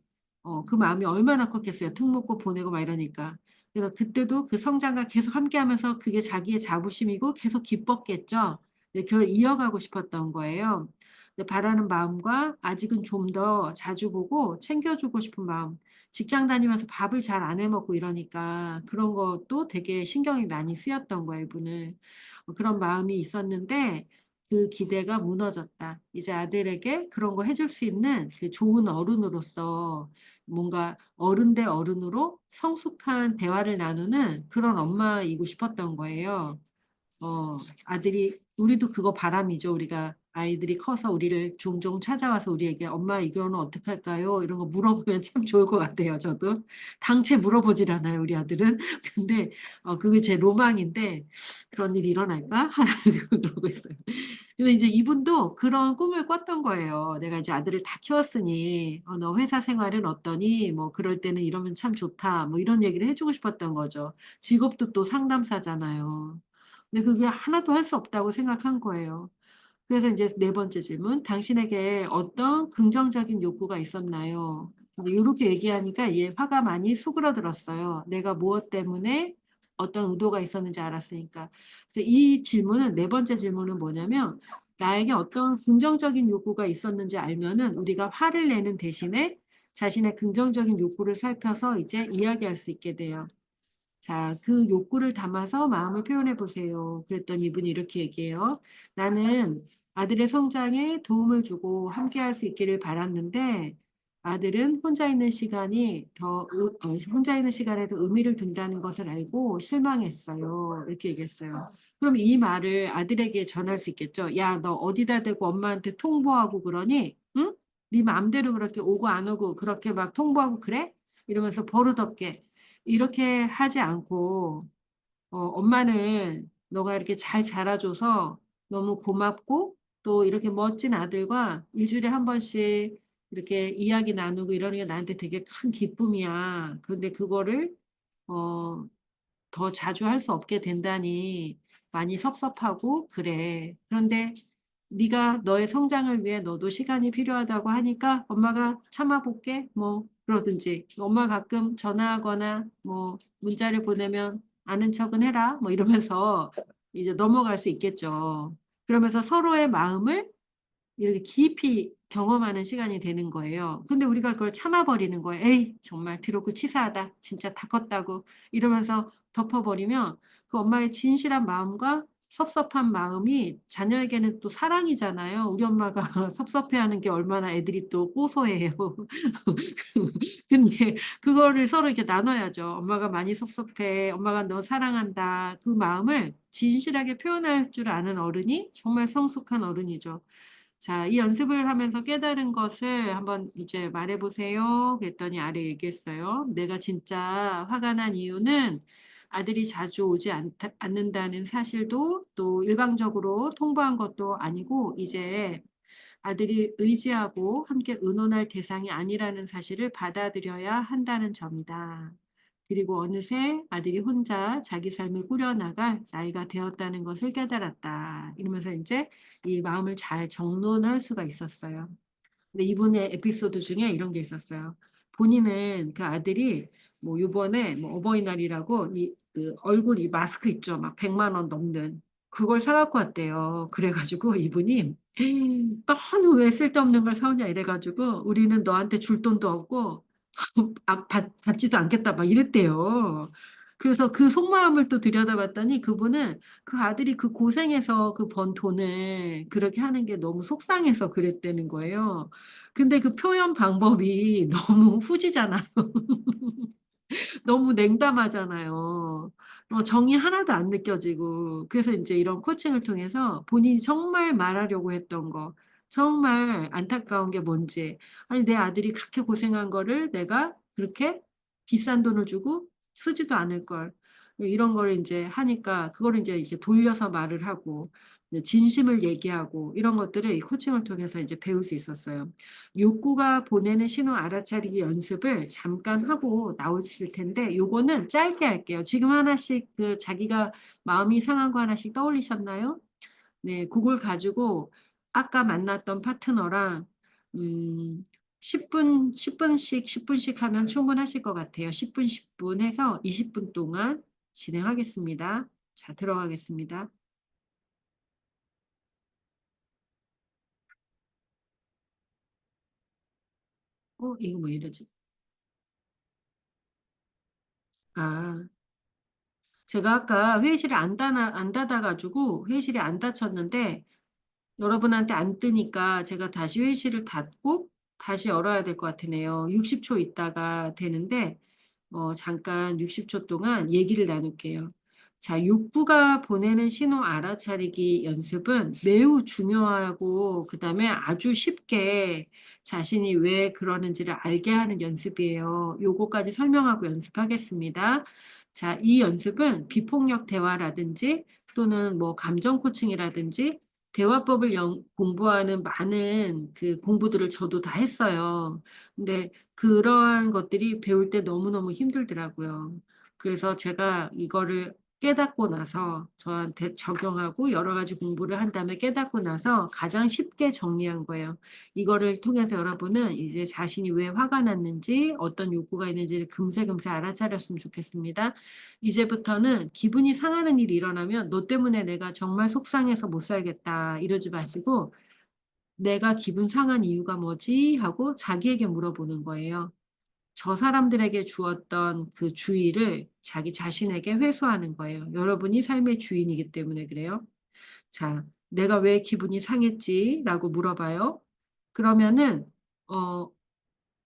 그 마음이 얼마나 컸겠어요. 특목고 보내고 막 이러니까. 그래서 그때도 그 성장과 계속 함께 하면서 그게 자기의 자부심이고 계속 기뻤겠죠. 근데 그걸 이어가고 싶었던 거예요. 근데 바라는 마음과 아직은 좀 더 자주 보고 챙겨주고 싶은 마음. 직장 다니면서 밥을 잘 안 해먹고 이러니까 그런 것도 되게 신경이 많이 쓰였던 거예요, 이분은. 그런 마음이 있었는데 그 기대가 무너졌다. 이제 아들에게 그런 거 해줄 수 있는 그 좋은 어른으로서 뭔가 어른 대 어른으로 성숙한 대화를 나누는 그런 엄마이고 싶었던 거예요. 아들이, 우리도 그거 바람이죠. 우리가 아이들이 커서 우리를 종종 찾아와서 우리에게 엄마 이거는 어떻게 할까요? 이런 거 물어보면 참 좋을 것 같아요. 저도. 당최 물어보질 않아요. 우리 아들은. 근데 그게 제 로망인데 그런 일이 일어날까? 그러고 있어요. 근데 이제 이분도 그런 꿈을 꿨던 거예요. 내가 이제 아들을 다 키웠으니, 너 회사 생활은 어떠니? 뭐, 그럴 때는 이러면 참 좋다. 뭐, 이런 얘기를 해주고 싶었던 거죠. 직업도 또 상담사잖아요. 근데 그게 하나도 할 수 없다고 생각한 거예요. 그래서 이제 네 번째 질문, 당신에게 어떤 긍정적인 욕구가 있었나요? 이렇게 얘기하니까 얘 화가 많이 수그러들었어요. 내가 무엇 때문에 어떤 의도가 있었는지 알았으니까. 그래서 이 질문은, 네 번째 질문은 뭐냐면, 나에게 어떤 긍정적인 욕구가 있었는지 알면은 우리가 화를 내는 대신에 자신의 긍정적인 욕구를 살펴서 이제 이야기할 수 있게 돼요. 자, 그 욕구를 담아서 마음을 표현해 보세요. 그랬더니 이분이 이렇게 얘기해요. 나는 아들의 성장에 도움을 주고 함께 할 수 있기를 바랐는데 아들은 혼자 있는 시간에도 의미를 둔다는 것을 알고 실망했어요. 이렇게 얘기했어요. 그럼 이 말을 아들에게 전할 수 있겠죠. 야, 너 어디다 대고 엄마한테 통보하고 그러니? 응? 네 마음대로 그렇게 오고 안 오고 그렇게 막 통보하고 그래? 이러면서 버릇없게. 이렇게 하지 않고, 엄마는 너가 이렇게 잘 자라줘서 너무 고맙고, 또 이렇게 멋진 아들과 일주일에 한 번씩 이렇게 이야기 나누고 이러는 게 나한테 되게 큰 기쁨이야. 그런데 그거를 더 자주 할 수 없게 된다니 많이 섭섭하고 그래. 그런데 네가 너의 성장을 위해 너도 시간이 필요하다고 하니까 엄마가 참아볼게. 뭐 그러든지 엄마 가끔 전화하거나 뭐 문자를 보내면 아는 척은 해라. 뭐 이러면서 이제 넘어갈 수 있겠죠. 그러면서 서로의 마음을 이렇게 깊이 경험하는 시간이 되는 거예요. 근데 우리가 그걸 참아버리는 거예요. 에이, 정말 뒤로 그 치사하다. 진짜 다 컸다고. 이러면서 덮어버리면 그 엄마의 진실한 마음과 섭섭한 마음이 자녀에게는 또 사랑이잖아요. 우리 엄마가 섭섭해하는 게 얼마나 애들이 또 고소해요. 근데 그거를 서로 이렇게 나눠야죠. 엄마가 많이 섭섭해. 엄마가 너 사랑한다. 그 마음을 진실하게 표현할 줄 아는 어른이 정말 성숙한 어른이죠. 자, 이 연습을 하면서 깨달은 것을 한번 이제 말해보세요. 그랬더니 아래 얘기했어요. 내가 진짜 화가 난 이유는 아들이 자주 오지 않는다는 사실도 또 일방적으로 통보한 것도 아니고 이제 아들이 의지하고 함께 의논할 대상이 아니라는 사실을 받아들여야 한다는 점이다. 그리고 어느새 아들이 혼자 자기 삶을 꾸려나갈 나이가 되었다는 것을 깨달았다. 이러면서 이제 이 마음을 잘 정돈할 수가 있었어요. 근데 이분의 에피소드 중에 이런 게 있었어요. 본인은 그 아들이 뭐 요번에 뭐 어버이날이라고 그 얼굴 이 마스크 있죠. 막 100만 원 넘는 그걸 사갖고 왔대요. 그래가지고 이분이 너는 왜 쓸데없는 걸 사오냐 이래가지고 우리는 너한테 줄 돈도 없고 받지도 않겠다 막 이랬대요. 그래서 그 속마음을 또 들여다봤더니 그분은 그 아들이 그 고생해서 그 번 돈을 그렇게 하는 게 너무 속상해서 그랬다는 거예요. 근데 그 표현 방법이 너무 후지잖아요. 너무 냉담하잖아요. 정이 하나도 안 느껴지고. 그래서 이제 이런 코칭을 통해서 본인이 정말 말하려고 했던 거, 정말 안타까운 게 뭔지. 아니, 내 아들이 그렇게 고생한 거를 내가 그렇게 비싼 돈을 주고 쓰지도 않을 걸. 이런 걸 이제 하니까 그거를 이제 이렇게 돌려서 말을 하고 진심을 얘기하고 이런 것들을 이 코칭을 통해서 이제 배울 수 있었어요. 욕구가 보내는 신호 알아차리기 연습을 잠깐 하고 나오실 텐데 요거는 짧게 할게요. 지금 하나씩 그 자기가 마음이 상한 거 하나씩 떠올리셨나요? 네, 그걸 가지고 아까 만났던 파트너랑 10분씩 하면 충분하실 것 같아요. 10분, 10분 해서 20분 동안 진행하겠습니다. 자, 들어가겠습니다. 이거 뭐 이러지? 아, 제가 아까 회의실에 안 닫아가지고 회의실이 안 닫혔는데 여러분한테 안 뜨니까 제가 다시 회의실을 닫고 다시 열어야 될 것 같으네요. 60초 있다가 되는데 잠깐 60초 동안 얘기를 나눌게요. 자, 욕구가 보내는 신호 알아차리기 연습은 매우 중요하고 그다음에 아주 쉽게 자신이 왜 그러는지를 알게 하는 연습이에요. 요거까지 설명하고 연습하겠습니다. 자, 이 연습은 비폭력 대화라든지 또는 뭐 감정 코칭이라든지 대화법을 공부하는 많은 그 공부들을 저도 다 했어요. 근데 그러한 것들이 배울 때 너무너무 힘들더라고요. 그래서 제가 이거를 깨닫고 나서 저한테 적용하고 여러 가지 공부를 한 다음에 깨닫고 나서 가장 쉽게 정리한 거예요. 이거를 통해서 여러분은 이제 자신이 왜 화가 났는지 어떤 욕구가 있는지를 금세금세 알아차렸으면 좋겠습니다. 이제부터는 기분이 상하는 일이 일어나면 너 때문에 내가 정말 속상해서 못 살겠다 이러지 마시고 내가 기분 상한 이유가 뭐지? 하고 자기에게 물어보는 거예요. 저 사람들에게 주었던 그 주의를 자기 자신에게 회수하는 거예요. 여러분이 삶의 주인이기 때문에 그래요. 자, 내가 왜 기분이 상했지? 라고 물어봐요. 그러면은, 어,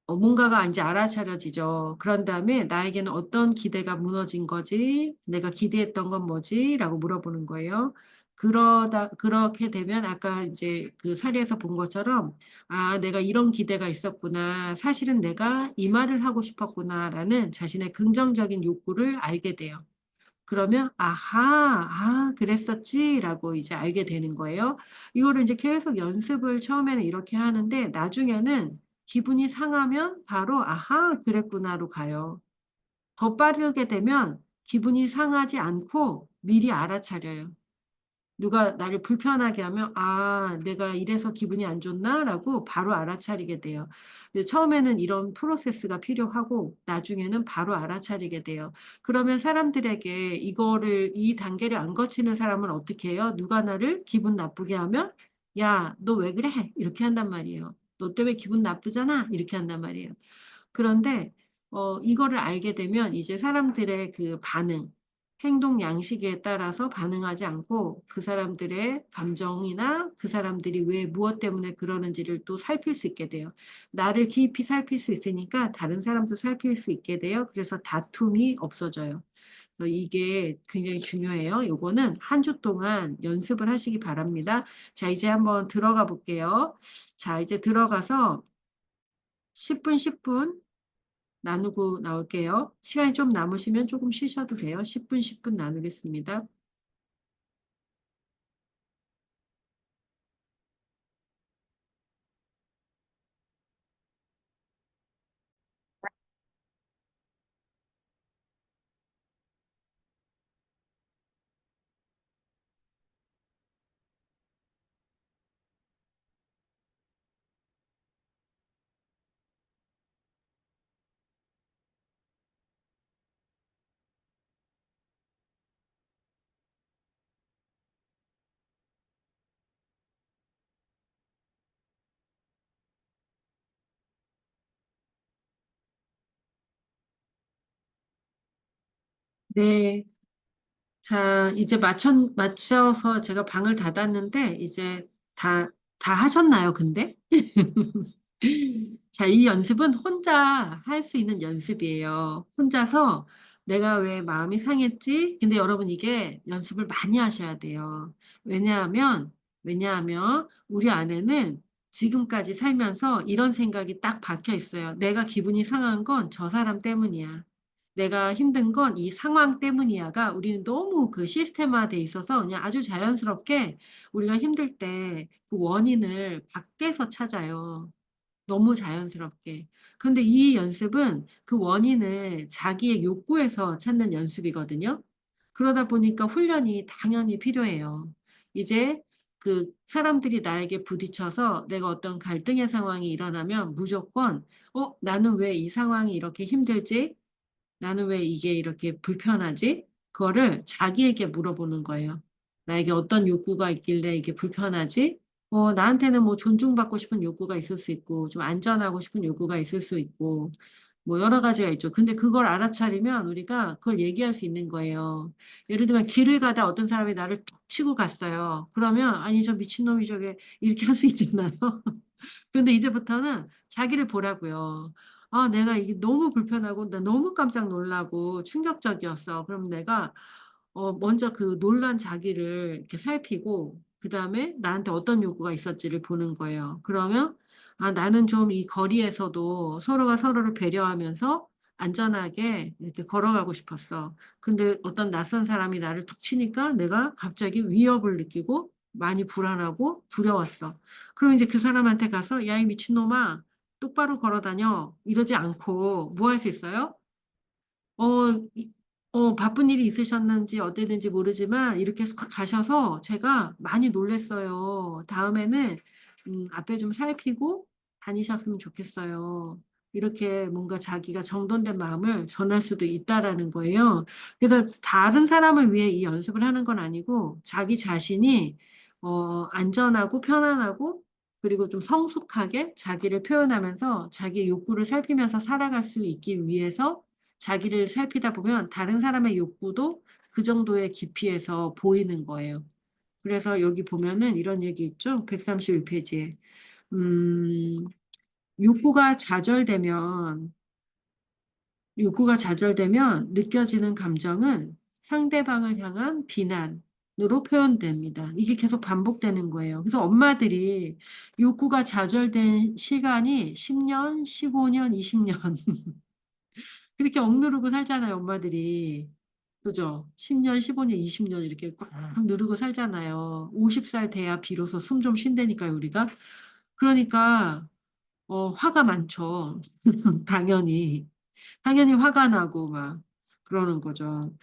뭔가가 이제 알아차려지죠. 그런 다음에 나에게는 어떤 기대가 무너진 거지? 내가 기대했던 건 뭐지? 라고 물어보는 거예요. 그렇게 되면 아까 이제 그 사례에서 본 것처럼, 아, 내가 이런 기대가 있었구나. 사실은 내가 이 말을 하고 싶었구나라는 자신의 긍정적인 욕구를 알게 돼요. 그러면, 아하, 아, 그랬었지라고 이제 알게 되는 거예요. 이거를 이제 계속 연습을 처음에는 이렇게 하는데, 나중에는 기분이 상하면 바로 아하, 그랬구나로 가요. 더 빠르게 되면 기분이 상하지 않고 미리 알아차려요. 누가 나를 불편하게 하면, 아, 내가 이래서 기분이 안 좋나라고 바로 알아차리게 돼요. 근데 처음에는 이런 프로세스가 필요하고, 나중에는 바로 알아차리게 돼요. 그러면 사람들에게 이 단계를 안 거치는 사람은 어떻게 해요? 누가 나를 기분 나쁘게 하면, 야, 너 왜 그래? 이렇게 한단 말이에요. 너 때문에 기분 나쁘잖아? 이렇게 한단 말이에요. 그런데 이거를 알게 되면 이제 사람들의 그 반응, 행동 양식에 따라서 반응하지 않고 그 사람들의 감정이나 그 사람들이 왜 무엇 때문에 그러는지를 또 살필 수 있게 돼요. 나를 깊이 살필 수 있으니까 다른 사람도 살필 수 있게 돼요. 그래서 다툼이 없어져요. 그래서 이게 굉장히 중요해요. 요거는 한 주 동안 연습을 하시기 바랍니다. 자, 이제 한번 들어가 볼게요. 자, 이제 들어가서 10분, 10분 나누고 나올게요. 시간이 좀 남으시면 조금 쉬셔도 돼요. 10분, 10분 나누겠습니다. 네. 자, 이제 맞춰서 제가 방을 닫았는데, 이제 다 하셨나요, 근데? 자, 이 연습은 혼자 할 수 있는 연습이에요. 혼자서 내가 왜 마음이 상했지? 근데 여러분 이게 연습을 많이 하셔야 돼요. 왜냐하면 우리 안에는 지금까지 살면서 이런 생각이 딱 박혀 있어요. 내가 기분이 상한 건 저 사람 때문이야. 내가 힘든 건 이 상황 때문이야가 우리는 너무 그 시스템화돼 있어서 그냥 아주 자연스럽게 우리가 힘들 때 그 원인을 밖에서 찾아요. 너무 자연스럽게. 근데 이 연습은 그 원인을 자기의 욕구에서 찾는 연습이거든요. 그러다 보니까 훈련이 당연히 필요해요. 이제 그 사람들이 나에게 부딪혀서 내가 어떤 갈등의 상황이 일어나면 무조건, 나는 왜 이 상황이 이렇게 힘들지? 나는 왜 이게 이렇게 불편하지? 그거를 자기에게 물어보는 거예요. 나에게 어떤 욕구가 있길래 이게 불편하지? 나한테는 뭐 존중받고 싶은 욕구가 있을 수 있고, 좀 안전하고 싶은 욕구가 있을 수 있고, 뭐 여러 가지가 있죠. 근데 그걸 알아차리면 우리가 그걸 얘기할 수 있는 거예요. 예를 들면 길을 가다 어떤 사람이 나를 툭 치고 갔어요. 그러면, 아니, 저 미친놈이 저게 이렇게 할 수 있잖아요. 근데 이제부터는 자기를 보라고요. 아, 내가 이게 너무 불편하고, 나 너무 깜짝 놀라고 충격적이었어. 그럼 내가, 먼저 그 놀란 자기를 이렇게 살피고, 그 다음에 나한테 어떤 요구가 있었지를 보는 거예요. 그러면, 아, 나는 좀 이 거리에서도 서로가 서로를 배려하면서 안전하게 이렇게 걸어가고 싶었어. 근데 어떤 낯선 사람이 나를 툭 치니까 내가 갑자기 위협을 느끼고 많이 불안하고 두려웠어. 그럼 이제 그 사람한테 가서 야, 이 미친놈아, 똑바로 걸어 다녀. 이러지 않고 뭐 할 수 있어요? 어, 바쁜 일이 있으셨는지 어땠는지 모르지만 이렇게 확 가셔서 제가 많이 놀랬어요. 다음에는 앞에 좀 살피고 다니셨으면 좋겠어요. 이렇게 뭔가 자기가 정돈된 마음을 전할 수도 있다라는 거예요. 그래서 다른 사람을 위해 이 연습을 하는 건 아니고 자기 자신이 안전하고 편안하고 그리고 좀 성숙하게 자기를 표현하면서 자기의 욕구를 살피면서 살아갈 수 있기 위해서 자기를 살피다 보면 다른 사람의 욕구도 그 정도의 깊이에서 보이는 거예요. 그래서 여기 보면은 이런 얘기 있죠? 131페이지에. 음, 욕구가 좌절되면, 욕구가 좌절되면 느껴지는 감정은 상대방을 향한 비난으로 표현됩니다. 이게 계속 반복되는 거예요. 그래서 엄마들이 욕구가 좌절된 시간이 10년, 15년, 20년. 그렇게 억누르고 살잖아요, 엄마들이. 그죠? 10년, 15년, 20년 이렇게 꽉 누르고 살잖아요. 50살 돼야 비로소 숨 좀 쉰다니까요, 우리가. 그러니까 화가 많죠. 당연히. 당연히 화가 나고 막 그러는 거죠.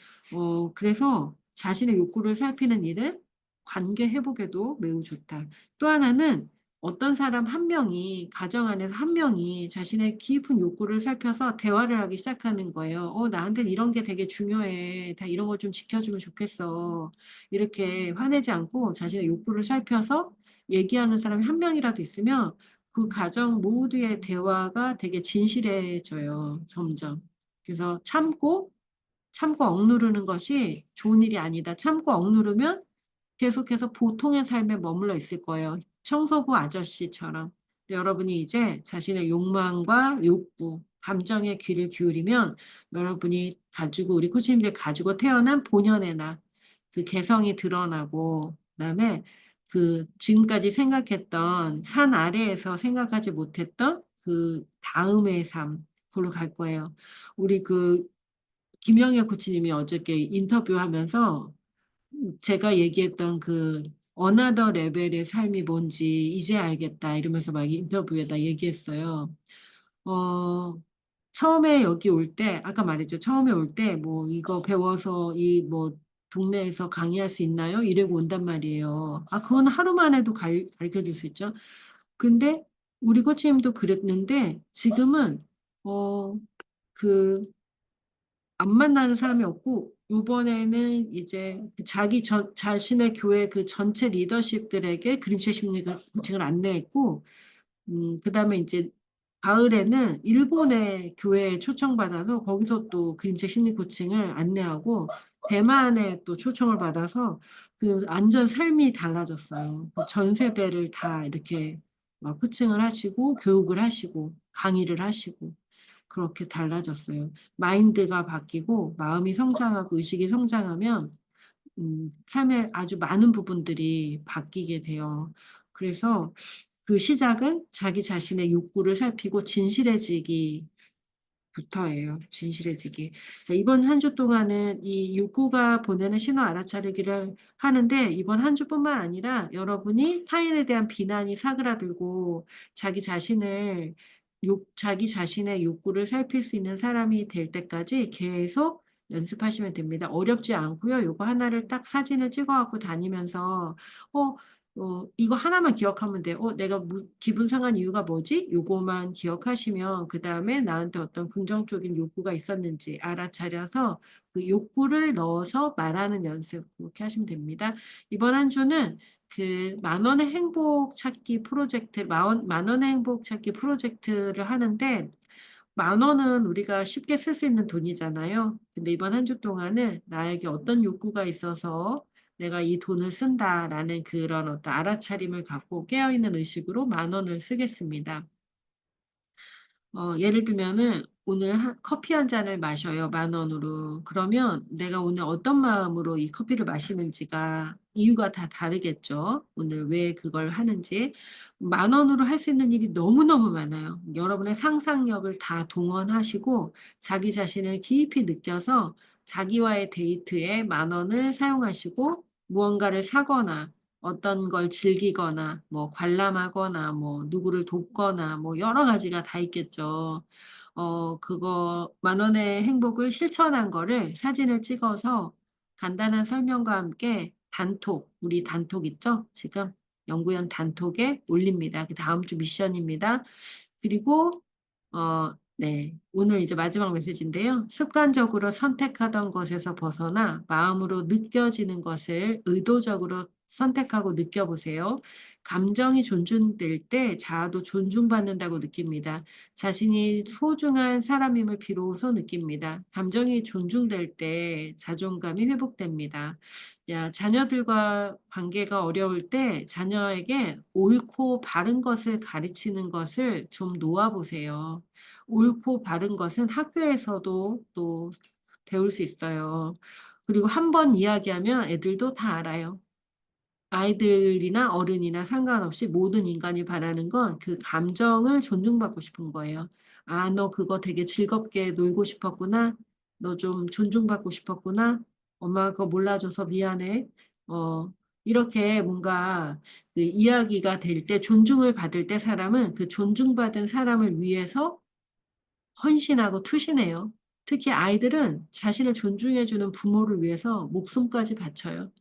그래서 자신의 욕구를 살피는 일은 관계 회복에도 매우 좋다. 또 하나는 어떤 사람 한 명이 가정 안에서 한 명이 자신의 깊은 욕구를 살펴서 대화를 하기 시작하는 거예요. 나한테는 이런 게 되게 중요해. 다 이런 거 좀 지켜주면 좋겠어. 이렇게 화내지 않고 자신의 욕구를 살펴서 얘기하는 사람이 한 명이라도 있으면 그 가정 모두의 대화가 되게 진실해져요, 점점. 그래서 참고 억누르는 것이 좋은 일이 아니다. 참고 억누르면 계속해서 보통의 삶에 머물러 있을 거예요. 청소부 아저씨처럼. 여러분이 이제 자신의 욕망과 욕구, 감정에 귀를 기울이면 여러분이 가지고, 우리 코치님들 가지고 태어난 본연의 나, 그 개성이 드러나고, 그다음에 그 지금까지 생각했던 산 아래에서 생각하지 못했던 그 다음의 삶, 그걸로 갈 거예요. 우리 그 김영애 코치님이 어저께 인터뷰하면서 제가 얘기했던 그 어나더 레벨의 삶이 뭔지 이제 알겠다 이러면서 막 인터뷰에다 얘기했어요. 어, 처음에 여기 올 때, 아까 말했죠. 처음에 올 때 뭐 이거 배워서 이 뭐 동네에서 강의할 수 있나요? 이러고 온단 말이에요. 그건 하루만 해도 가르쳐 줄 수 있죠. 근데 우리 코치님도 그랬는데 지금은 어, 그 안 만나는 사람이 없고 요번에는 이제 자신의 교회 그 전체 리더십들에게 그림체 심리 코칭을 안내했고 그다음에 이제 가을에는 일본의 교회에 초청받아서 거기서 또 그림체 심리 코칭을 안내하고 대만에 또 초청을 받아서 그 완전 삶이 달라졌어요. 전 세대를 다 이렇게 막 코칭을 하시고 교육을 하시고 강의를 하시고 그렇게 달라졌어요. 마인드가 바뀌고 마음이 성장하고 의식이 성장하면 삶의 아주 많은 부분들이 바뀌게 돼요. 그래서 그 시작은 자기 자신의 욕구를 살피고 진실해지기 부터예요. 진실해지기. 자, 이번 한 주 동안은 이 욕구가 보내는 신호 알아차리기를 하는데 이번 한 주뿐만 아니라 여러분이 타인에 대한 비난이 사그라들고 자기 자신의 욕구를 살필 수 있는 사람이 될 때까지 계속 연습하시면 됩니다. 어렵지 않고요. 요거 하나를 딱 사진을 찍어 갖고 다니면서 어, 이거 하나만 기억하면 돼요. 내가 기분 상한 이유가 뭐지? 요거만 기억하시면 그 다음에 나한테 어떤 긍정적인 욕구가 있었는지 알아차려서 그 욕구를 넣어서 말하는 연습 그렇게 하시면 됩니다. 이번 한 주는 그 만 원의 행복 찾기 프로젝트, 만 원의 행복 찾기 프로젝트를 하는데 만 원은 우리가 쉽게 쓸 수 있는 돈이잖아요. 근데 이번 한 주 동안은 나에게 어떤 욕구가 있어서 내가 이 돈을 쓴다라는 그런 어떤 알아차림을 갖고 깨어있는 의식으로 만 원을 쓰겠습니다. 예를 들면은 오늘 커피 한 잔을 마셔요, 만 원으로. 그러면 내가 오늘 어떤 마음으로 이 커피를 마시는지가 이유가 다 다르겠죠. 오늘 왜 그걸 하는지. 만 원으로 할 수 있는 일이 너무너무 많아요. 여러분의 상상력을 다 동원하시고 자기 자신을 깊이 느껴서 자기와의 데이트에 만 원을 사용하시고 무언가를 사거나 어떤 걸 즐기거나 뭐 관람하거나 뭐 누구를 돕거나 뭐 여러 가지가 다 있겠죠. 그거 만 원의 행복을 실천한 거를 사진을 찍어서 간단한 설명과 함께 우리 단톡 있죠? 지금 연구원 단톡에 올립니다. 그 다음 주 미션입니다. 그리고 네. 오늘 이제 마지막 메시지인데요. 습관적으로 선택하던 것에서 벗어나 마음으로 느껴지는 것을 의도적으로 선택하고 느껴보세요. 감정이 존중될 때 자아도 존중받는다고 느낍니다. 자신이 소중한 사람임을 비로소 느낍니다. 감정이 존중될 때 자존감이 회복됩니다. 자녀들과 관계가 어려울 때 자녀에게 옳고 바른 것을 가르치는 것을 좀 놓아보세요. 옳고 바른 것은 학교에서도 또 배울 수 있어요. 그리고 한 번 이야기하면 애들도 다 알아요. 아이들이나 어른이나 상관없이 모든 인간이 바라는 건 그 감정을 존중받고 싶은 거예요. 너 그거 되게 즐겁게 놀고 싶었구나. 너 좀 존중받고 싶었구나. 엄마가 그거 몰라줘서 미안해. 어, 이렇게 뭔가 그 이야기가 될 때 존중을 받을 때 사람은 그 존중받은 사람을 위해서 헌신하고 투신해요. 특히 아이들은 자신을 존중해주는 부모를 위해서 목숨까지 바쳐요.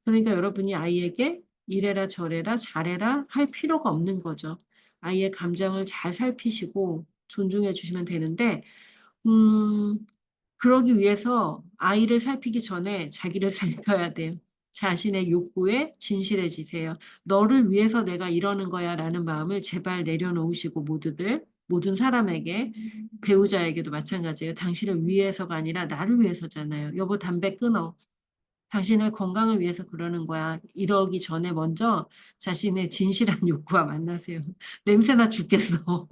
그러니까 여러분이 아이에게 이래라 저래라 잘해라 할 필요가 없는 거죠. 아이의 감정을 잘 살피시고 존중해 주시면 되는데, 음, 그러기 위해서 아이를 살피기 전에 자기를 살펴야 돼요. 자신의 욕구에 진실해지세요. 너를 위해서 내가 이러는 거야 라는 마음을 제발 내려놓으시고 모든 사람에게, 배우자에게도 마찬가지예요. 당신을 위해서가 아니라 나를 위해서잖아요. 여보, 담배 끊어. 당신의 건강을 위해서 그러는 거야. 이러기 전에 먼저 자신의 진실한 욕구와 만나세요. 냄새나 죽겠어.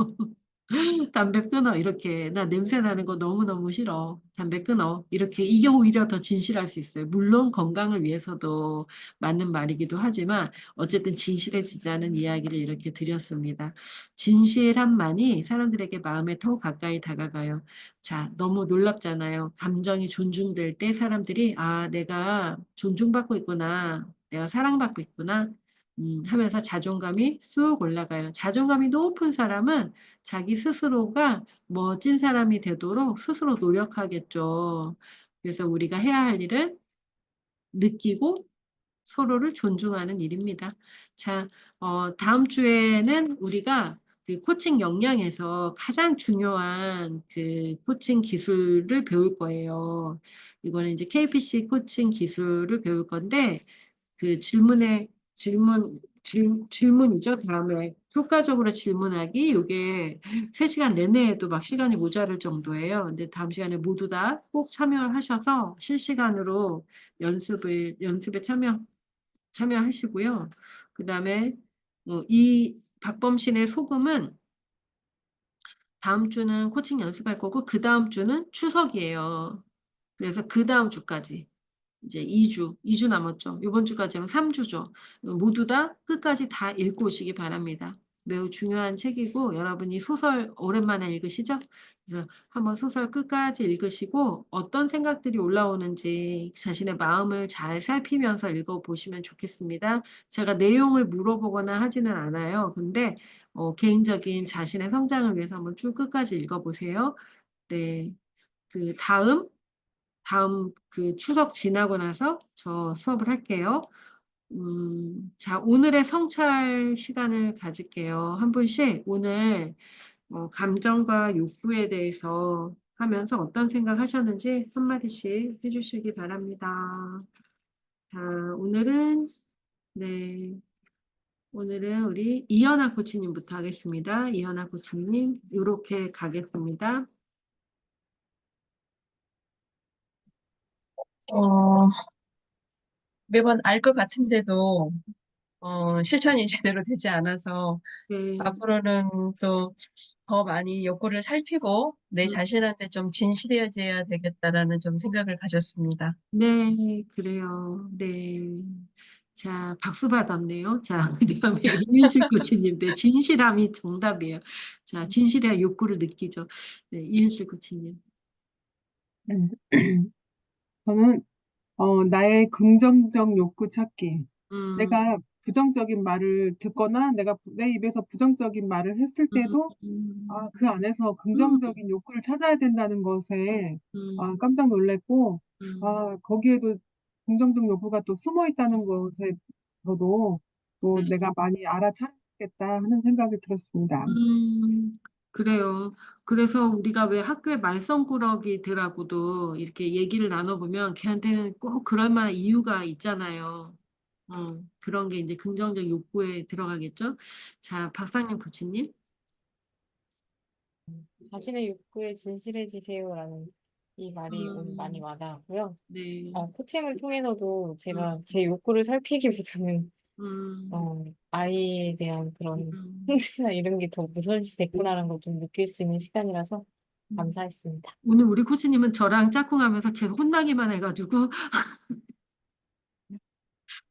담배 끊어. 이렇게. 나 냄새 나는 거 너무너무 싫어. 담배 끊어. 이렇게. 이게 오히려 더 진실할 수 있어요. 물론 건강을 위해서도 맞는 말이기도 하지만 어쨌든 진실해지자는 이야기를 이렇게 드렸습니다. 진실함만이 사람들에게 마음에 더 가까이 다가가요. 자, 너무 놀랍잖아요. 감정이 존중될 때 사람들이 아, 내가 존중받고 있구나. 내가 사랑받고 있구나. 하면서 자존감이 쑥 올라가요. 자존감이 높은 사람은 자기 스스로가 멋진 사람이 되도록 스스로 노력하겠죠. 그래서 우리가 해야 할 일은 느끼고 서로를 존중하는 일입니다. 자, 다음 주에는 우리가 그 코칭 역량에서 가장 중요한 그 코칭 기술을 배울 거예요. 이거는 이제 KPC 코칭 기술을 배울 건데, 그 질문이죠. 다음에 효과적으로 질문하기. 요게 3시간 내내에도 막 시간이 모자랄 정도예요. 근데 다음 시간에 모두 다 꼭 참여하셔서 실시간으로 연습에 참여하시고요. 그 다음에 이 박범신의 소금은 다음 주는 코칭 연습할 거고, 그 다음 주는 추석이에요. 그래서 그 다음 주까지. 이제 2주 남았죠. 이번 주까지 하면 3주죠. 모두 다 끝까지 다 읽고 오시기 바랍니다. 매우 중요한 책이고, 여러분이 소설 오랜만에 읽으시죠? 그래서 한번 소설 끝까지 읽으시고, 어떤 생각들이 올라오는지 자신의 마음을 잘 살피면서 읽어보시면 좋겠습니다. 제가 내용을 물어보거나 하지는 않아요. 근데 개인적인 자신의 성장을 위해서 한번 쭉 끝까지 읽어보세요. 네. 그 다음 그 추석 지나고 나서 저 수업을 할게요. 자, 오늘의 성찰 시간을 가질게요. 한 분씩 오늘 감정과 욕구에 대해서 하면서 어떤 생각 하셨는지 한마디씩 해주시기 바랍니다. 자, 네, 오늘은 우리 이현아 코치님부터 하겠습니다. 이현아 코치님, 이렇게 가겠습니다. 어, 매번 알 것 같은데도 실천이 제대로 되지 않아서 네, 앞으로는 또 더 많이 욕구를 살피고 내 음, 자신한테 좀 진실해져야 되겠다라는 좀 생각을 가졌습니다. 네, 그래요. 네. 자, 박수 받았네요. 자, 그다음에 이윤실 코치님, 네, 진실함이 정답이에요. 자, 진실해야 욕구를 느끼죠. 네, 이윤실 코치님. 음. 저는 나의 긍정적 욕구 찾기. 음, 내가 부정적인 말을 듣거나 내가 내 입에서 부정적인 말을 했을 음, 때도 음, 그 안에서 음, 긍정적인 욕구를 찾아야 된다는 것에 음, 깜짝 놀랐고, 음, 거기에도 긍정적 욕구가 또 숨어 있다는 것에 저도 또 네. 내가 많이 알아차렸겠다 하는 생각이 들었습니다. 그래요. 그래서 우리가 왜 학교에 말썽꾸러기들하고도 이렇게 얘기를 나눠보면 걔한테는 꼭 그럴 만한 이유가 있잖아요. 그런 게 이제 긍정적 욕구에 들어가겠죠? 자, 박상현 코치님. 자신의 욕구에 진실해지세요라는 이 말이 오늘 많이 음, 와닿았고요. 네. 코칭을 통해서도 음, 제가 제 욕구를 살피기보다는 음, 아이에 대한 그런 음, 통제나 이런 게 더 우선시 됐구나라는 걸 좀 느낄 수 있는 시간이라서 음. 감사했습니다. 오늘 우리 코치님은 저랑 짝꿍하면서 계속 혼나기만 해가지고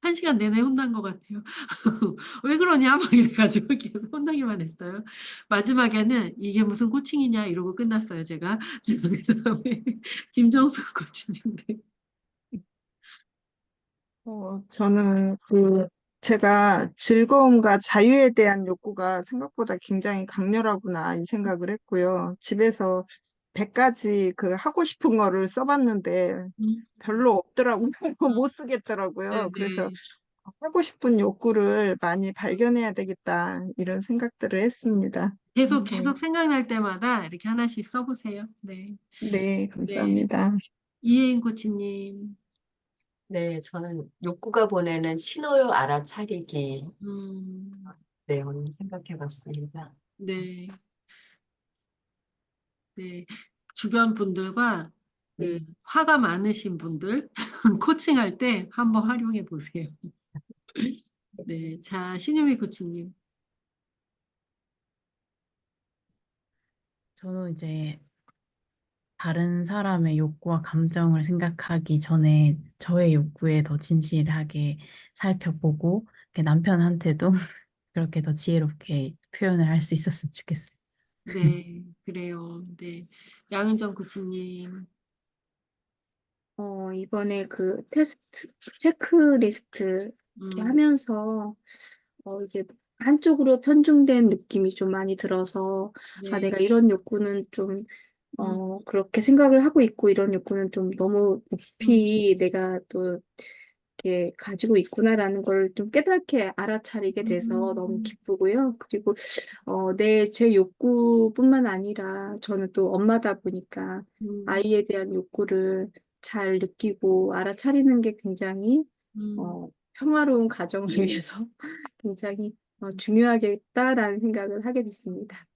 1시간 내내 혼난 것 같아요. 왜 그러냐? 막 이래가지고 계속 혼나기만 했어요. 마지막에는 이게 무슨 코칭이냐 이러고 끝났어요, 제가. 자, 그다음에 김정수 코치님. 네. 저는 제가 즐거움과 자유에 대한 욕구가 생각보다 굉장히 강렬하구나 이 생각을 했고요. 집에서 100가지 하고 싶은 거를 써봤는데 음, 별로 없더라고요. 음, 못 쓰겠더라고요. 그래서 네네. 하고 싶은 욕구를 많이 발견해야 되겠다 이런 생각들을 했습니다. 계속 네, 계속 생각날 때마다 이렇게 하나씩 써보세요. 네. 네, 네. 감사합니다. 이혜인 코치님. 네, 저는 욕구가 보내는 신호를 알아차리기 음, 내용 생각해 봤습니다. 네. 네. 주변 분들과 그 화가 많으신 분들 코칭할 때 한번 활용해 보세요. 네. 자, 신유미 코치님. 저는 이제 다른 사람의 욕구와 감정을 생각하기 전에 저의 욕구에 더 진실하게 살펴보고 이렇게 남편한테도 그렇게 더 지혜롭게 표현을 할 수 있었으면 좋겠어요. 네. 그래요. 네. 양은정 코치님. 이번에 그 테스트, 체크리스트 이렇게 음, 하면서, 이게 한쪽으로 편중된 느낌이 좀 많이 들어서, 아, 네. 내가 이런 욕구는 좀, 음, 그렇게 생각을 하고 있고, 이런 욕구는 좀 너무 음, 높이 내가 또 이렇게 가지고 있구나라는 걸 좀 깨닫게 알아차리게 돼서 너무 음, 기쁘고요. 그리고 제 욕구뿐만 아니라 저는 또 엄마다 보니까 음, 아이에 대한 욕구를 잘 느끼고 알아차리는 게 굉장히 음. 평화로운 가정을 위해서 굉장히 중요하겠다라는 생각을 하게 됐습니다.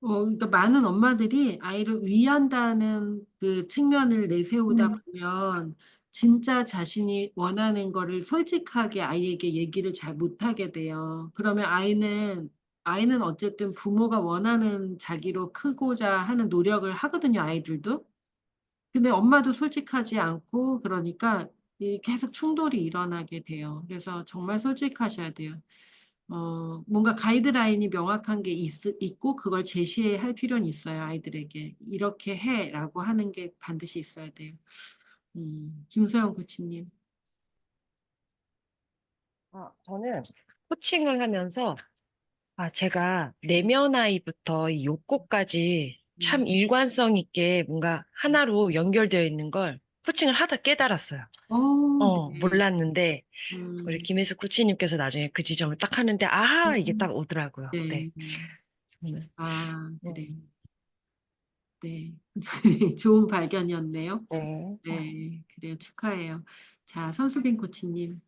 그러니까 많은 엄마들이 아이를 위한다는 그 측면을 내세우다 음, 보면 진짜 자신이 원하는 거를 솔직하게 아이에게 얘기를 잘 못하게 돼요. 그러면 아이는 어쨌든 부모가 원하는 자기로 크고자 하는 노력을 하거든요, 아이들도. 근데 엄마도 솔직하지 않고 그러니까 계속 충돌이 일어나게 돼요. 그래서 정말 솔직하셔야 돼요. 뭔가 가이드라인이 명확한 게 있고 그걸 제시해야 할 필요는 있어요, 아이들에게. 이렇게 해라고 하는 게 반드시 있어야 돼요. 김소영 코치님. 저는 코칭을 하면서 제가 내면 아이부터 이 욕구까지 참 음, 일관성 있게 뭔가 하나로 연결되어 있는 걸 코칭을 하다 깨달았어요. 네. 몰랐는데 우리 음, 김혜수 코치님께서 나중에 그 지점을 딱 하는데 아하 이게 딱 음, 오더라고요. 네. 네. 저는 아, 음, 그래. 네. 좋은 발견이었네요. 네. 네. 그래요. 축하해요. 자, 선수빈 코치님.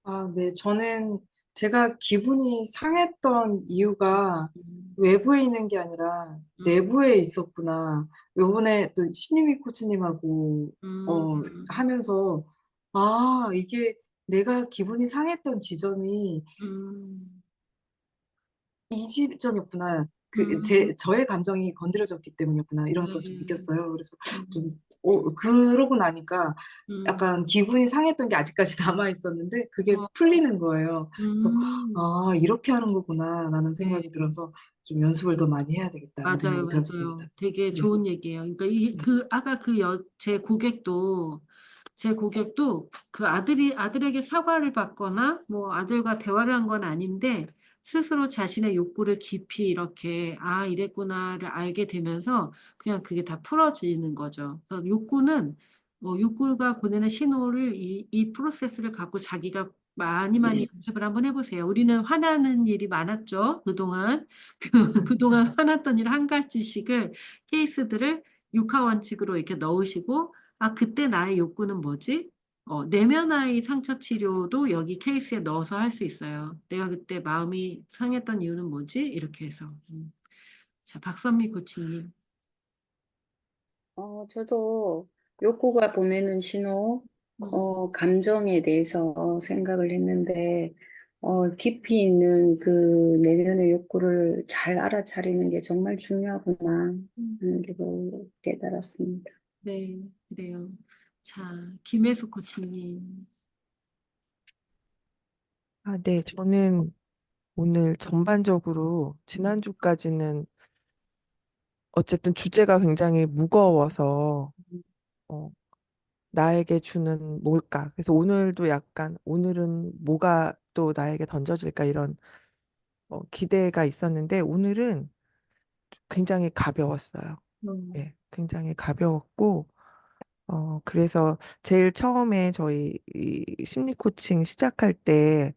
아, 네. 저는 제가 기분이 상했던 이유가 음, 외부에 있는 게 아니라 음, 내부에 있었구나. 요번에 또 신유미 코치님하고 음, 하면서 이게 내가 기분이 상했던 지점이 음, 이 지점이었구나. 음, 저의 감정이 건드려졌기 때문이었구나. 이런 걸 좀 네. 느꼈어요. 그래서 음, 좀, 그러고 나니까 음, 약간 기분이 상했던 게 아직까지 남아 있었는데 그게 어, 풀리는 거예요. 그래서, 음, 이렇게 하는 거구나. 라는 네. 생각이 들어서 좀 연습을 더 많이 해야 되겠다는 맞아요, 생각이 들었습니다. 맞아요. 되게 네. 좋은 얘기예요. 그러니까 네. 아까 제 고객도 그 아들에게 사과를 받거나 뭐 아들과 대화를 한 건 아닌데 스스로 자신의 욕구를 깊이 이렇게 이랬구나를 알게 되면서 그냥 그게 다 풀어지는 거죠. 그래서 욕구가 보내는 신호를 이 프로세스를 갖고 자기가 많이 많이 연습을 한번 해보세요. 우리는 화나는 일이 많았죠, 그동안. 그동안 화났던 일 한 가지씩을 케이스들을 육하 원칙으로 이렇게 넣으시고 그때 나의 욕구는 뭐지? 내면의 상처 치료도 여기 케이스에 넣어서 할 수 있어요. 내가 그때 마음이 상했던 이유는 뭐지? 이렇게 해서. 자, 박선미 코치님. 저도 욕구가 보내는 신호, 음, 감정에 대해서 생각을 했는데, 깊이 있는 그 내면의 욕구를 잘 알아차리는 게 정말 중요하구나 음, 하는 게 깨달았습니다. 네, 그래요. 자, 김혜수 코치님. 네, 저는 오늘 전반적으로 음, 지난주까지는 어쨌든 주제가 굉장히 무거워서 어, 나에게 주는 뭘까? 그래서 오늘도 약간 오늘은 뭐가 또 나에게 던져질까 이런 기대가 있었는데 오늘은 굉장히 가벼웠어요. 음, 예, 굉장히 가벼웠고 그래서 제일 처음에 저희 이 심리 코칭 시작할 때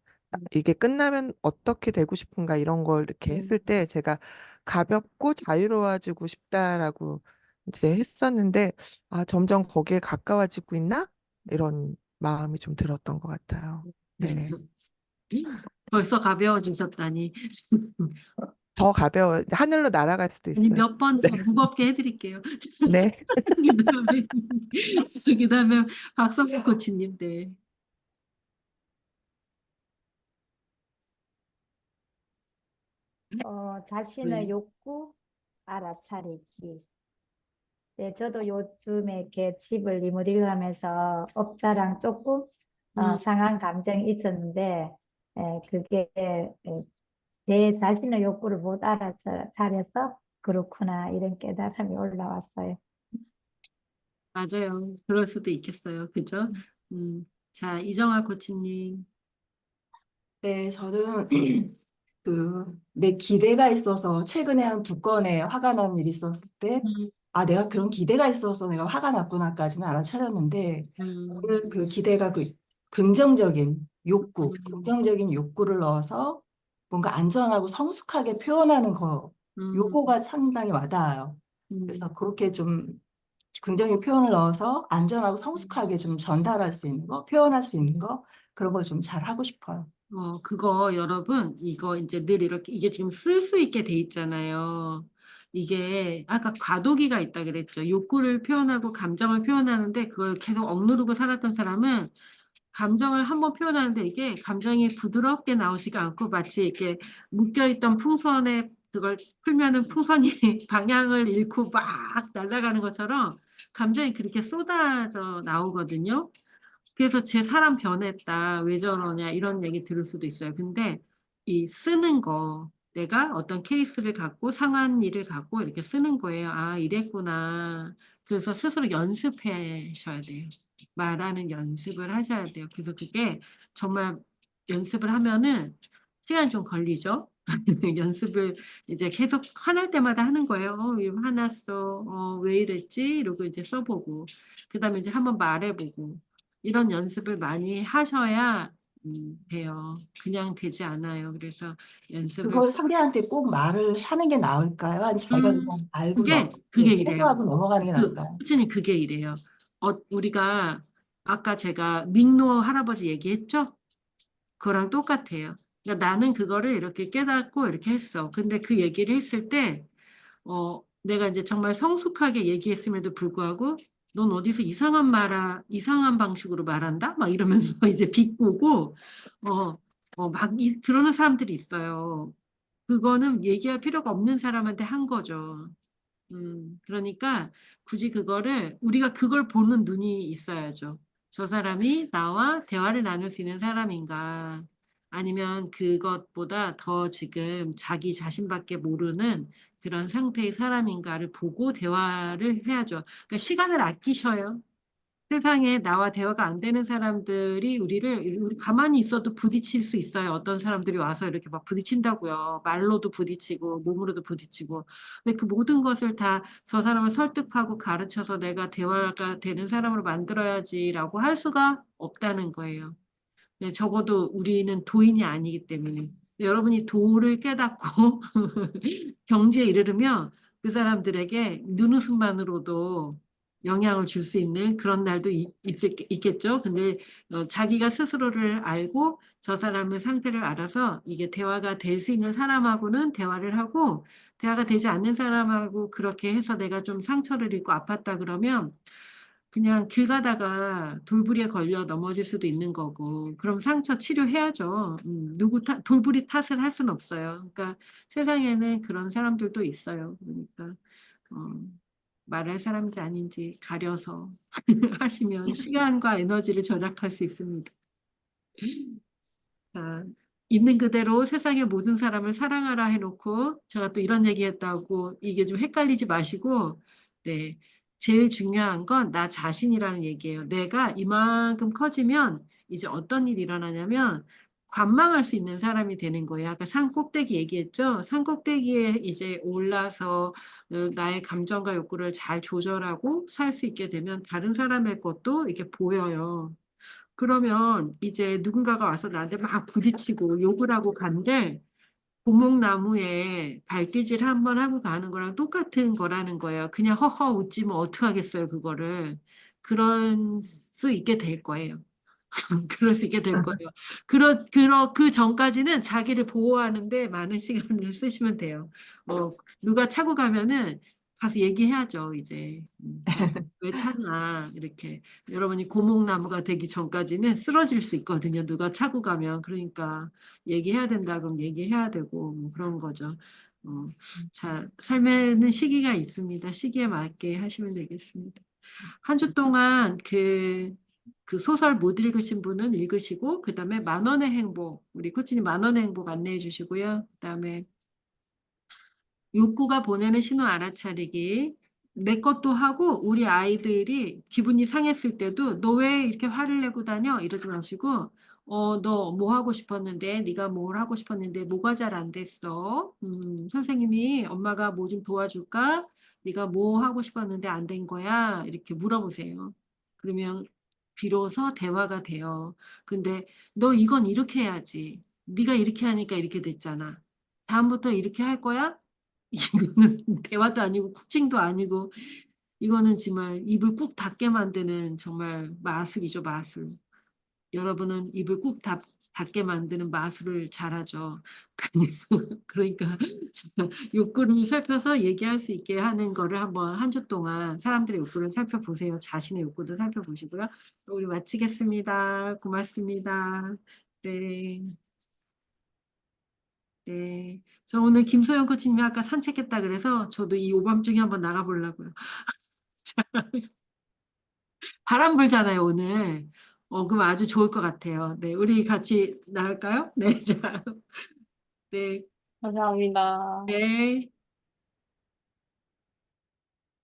이게 끝나면 어떻게 되고 싶은가 이런 걸 이렇게 했을 때 제가 가볍고 자유로워지고 싶다라고 이제 했었는데 점점 거기에 가까워지고 있나? 이런 마음이 좀 들었던 것 같아요. 네. 벌써 가벼워지셨다니. 더 가벼워, 하늘로 날아갈 수도 아니, 있어요. 몇 번 네. 더 무겁게 해드릴게요. 네. 그다음에, 그다음에 박성국 코치님, 네. 자신의 네. 욕구 알아차리기. 네, 저도 요즘에 이렇게 집을 리모델링하면서 업자랑 조금 상한 감정이 있었는데, 그게 제 자신의 욕구를 못 알아차려서 그렇구나 이런 깨달음이 올라왔어요. 맞아요. 그럴 수도 있겠어요. 그죠? 자, 이정아 코치님. 네, 저는 내 기대가 있어서 최근에 한 두 건의 화가 난 일이 있었을 때, 음, 아, 내가 그런 기대가 있어서 내가 화가 났구나까지는 알아차렸는데, 음, 오늘 그 기대가 긍정적인 욕구, 음, 긍정적인 욕구를 넣어서 뭔가 안전하고 성숙하게 표현하는 거, 음, 요거가 상당히 와닿아요. 음. 그래서 그렇게 좀 긍정의 표현을 넣어서 안전하고 성숙하게 좀 전달할 수 있는 거, 표현할 수 있는 거, 그런 걸 좀 잘 하고 싶어요. 그거 여러분, 이거 이제 늘 이렇게, 이게 지금 쓸 수 있게 돼 있잖아요. 이게 아까 과도기가 있다 그랬죠. 욕구를 표현하고 감정을 표현하는데 그걸 계속 억누르고 살았던 사람은 감정을 한번 표현하는데 이게 감정이 부드럽게 나오지가 않고 마치 이렇게 묶여있던 풍선에 그걸 풀면은 풍선이 방향을 잃고 막 날아가는 것처럼 감정이 그렇게 쏟아져 나오거든요. 그래서 제 사람 변했다. 왜 저러냐. 이런 얘기 들을 수도 있어요. 근데 이 쓰는 거, 내가 어떤 케이스를 갖고 상한 일을 갖고 이렇게 쓰는 거예요. 아, 이랬구나. 그래서 스스로 연습하셔야 돼요. 말하는 연습을 하셔야 돼요. 그래서 그게 정말 연습을 하면은 시간이 좀 걸리죠. 연습을 이제 계속 화날 때마다 하는 거예요. 왜 화났어? 왜 이랬지? 이러고 이제 써보고. 그 다음에 이제 한번 말해보고. 이런 연습을 많이 하셔야 돼요. 그냥 되지 않아요. 그래서 연습을 그걸 상대한테 꼭 말을 하는 게 나을까요? 아니 자기가 음, 그냥 알고 그게 이래요. 해소하고 넘어가는 게 나을까요? 코치님 그게 이래요. 우리가 아까 제가 민노 할아버지 얘기했죠? 그거랑 똑같아요. 그러니까 나는 그거를 이렇게 깨닫고 이렇게 했어. 근데 그 얘기를 했을 때 내가 이제 정말 성숙하게 얘기했음에도 불구하고 넌 어디서 이상한 방식으로 말한다? 막 이러면서 이제 비꼬고, 그러는 사람들이 있어요. 그거는 얘기할 필요가 없는 사람한테 한 거죠. 그러니까 굳이 우리가 그걸 보는 눈이 있어야죠. 저 사람이 나와 대화를 나눌 수 있는 사람인가? 아니면 그것보다 더 지금 자기 자신밖에 모르는 그런 상태의 사람인가를 보고 대화를 해야죠. 그러니까 시간을 아끼셔요. 세상에 나와 대화가 안 되는 사람들이 우리 가만히 있어도 부딪힐 수 있어요. 어떤 사람들이 와서 이렇게 막 부딪힌다고요. 말로도 부딪히고 몸으로도 부딪히고. 근데 그 모든 것을 다 저 사람을 설득하고 가르쳐서 내가 대화가 되는 사람으로 만들어야지라고 할 수가 없다는 거예요. 네, 적어도 우리는 도인이 아니기 때문에. 여러분이 도를 깨닫고 경지에 이르르면 그 사람들에게 눈웃음만으로도 영향을 줄 수 있는 그런 날도 있겠죠. 근데 자기가 스스로를 알고 저 사람의 상태를 알아서 이게 대화가 될 수 있는 사람하고는 대화를 하고 대화가 되지 않는 사람하고 그렇게 해서 내가 좀 상처를 입고 아팠다 그러면 그냥 길 가다가 돌부리에 걸려 넘어질 수도 있는 거고, 그럼 상처 치료해야죠. 돌부리 탓을 할 수는 없어요. 그러니까 세상에는 그런 사람들도 있어요. 그러니까, 어, 말할 사람인지 아닌지 가려서 하시면 시간과 에너지를 절약할 수 있습니다. 자, 있는 그대로 세상의 모든 사람을 사랑하라 해놓고, 제가 또 이런 얘기 했다고 이게 좀 헷갈리지 마시고, 네. 제일 중요한 건 나 자신이라는 얘기예요. 내가 이만큼 커지면 이제 어떤 일이 일어나냐면 관망할 수 있는 사람이 되는 거예요. 아까 산 꼭대기 얘기했죠? 산 꼭대기에 이제 올라서 나의 감정과 욕구를 잘 조절하고 살 수 있게 되면 다른 사람의 것도 이렇게 보여요. 그러면 이제 누군가가 와서 나한테 막 부딪히고 욕을 하고 간대. 고목나무에 발길질 한번 하고 가는 거랑 똑같은 거라는 거예요. 그냥 허허 웃지면 어떡하겠어요, 그거를. 그럴 수 있게 될 거예요. 그럴 수 있게 될 거예요. 그 전까지는 자기를 보호하는데 많은 시간을 쓰시면 돼요. 누가 차고 가면은 가서 얘기해야죠, 이제. 왜 차냐, 이렇게. 여러분이 고목나무가 되기 전까지는 쓰러질 수 있거든요. 누가 차고 가면. 그러니까 얘기해야 된다, 그럼 얘기해야 되고, 뭐 그런 거죠. 자, 삶에는 시기가 있습니다. 시기에 맞게 하시면 되겠습니다. 한 주 동안 그 소설 못 읽으신 분은 읽으시고, 그 다음에 만 원의 행복, 우리 코치님 만 원의 행복 안내해 주시고요. 그 다음에 욕구가 보내는 신호 알아차리기. 내 것도 하고, 우리 아이들이 기분이 상했을 때도, 너 왜 이렇게 화를 내고 다녀? 이러지 마시고, 너 뭐 하고 싶었는데, 네가 뭘 하고 싶었는데, 뭐가 잘 안 됐어? 선생님이 엄마가 뭐 좀 도와줄까? 네가 뭐 하고 싶었는데 안 된 거야? 이렇게 물어보세요. 그러면 비로소 대화가 돼요. 근데 너 이건 이렇게 해야지. 네가 이렇게 하니까 이렇게 됐잖아. 다음부터 이렇게 할 거야? 이거는 대화도 아니고 코칭도 아니고 이거는 정말 입을 꾹 닫게 만드는 정말 마술이죠, 마술. 여러분은 입을 꾹 닫게 만드는 마술을 잘하죠. 그러니까 정말 욕구를 살펴서 얘기할 수 있게 하는 거를 한번 한 주 동안 사람들의 욕구를 살펴보세요. 자신의 욕구도 살펴보시고요. 우리 마치겠습니다. 고맙습니다. 네. 네. 저 오늘 김소영 코치님이 아까 산책했다 그래서 저도 이 오밤중에 한번 나가보려고요. 바람 불잖아요, 오늘. 그럼 아주 좋을 것 같아요. 네, 우리 같이 나갈까요? 네, 자, 네, 감사합니다. 네.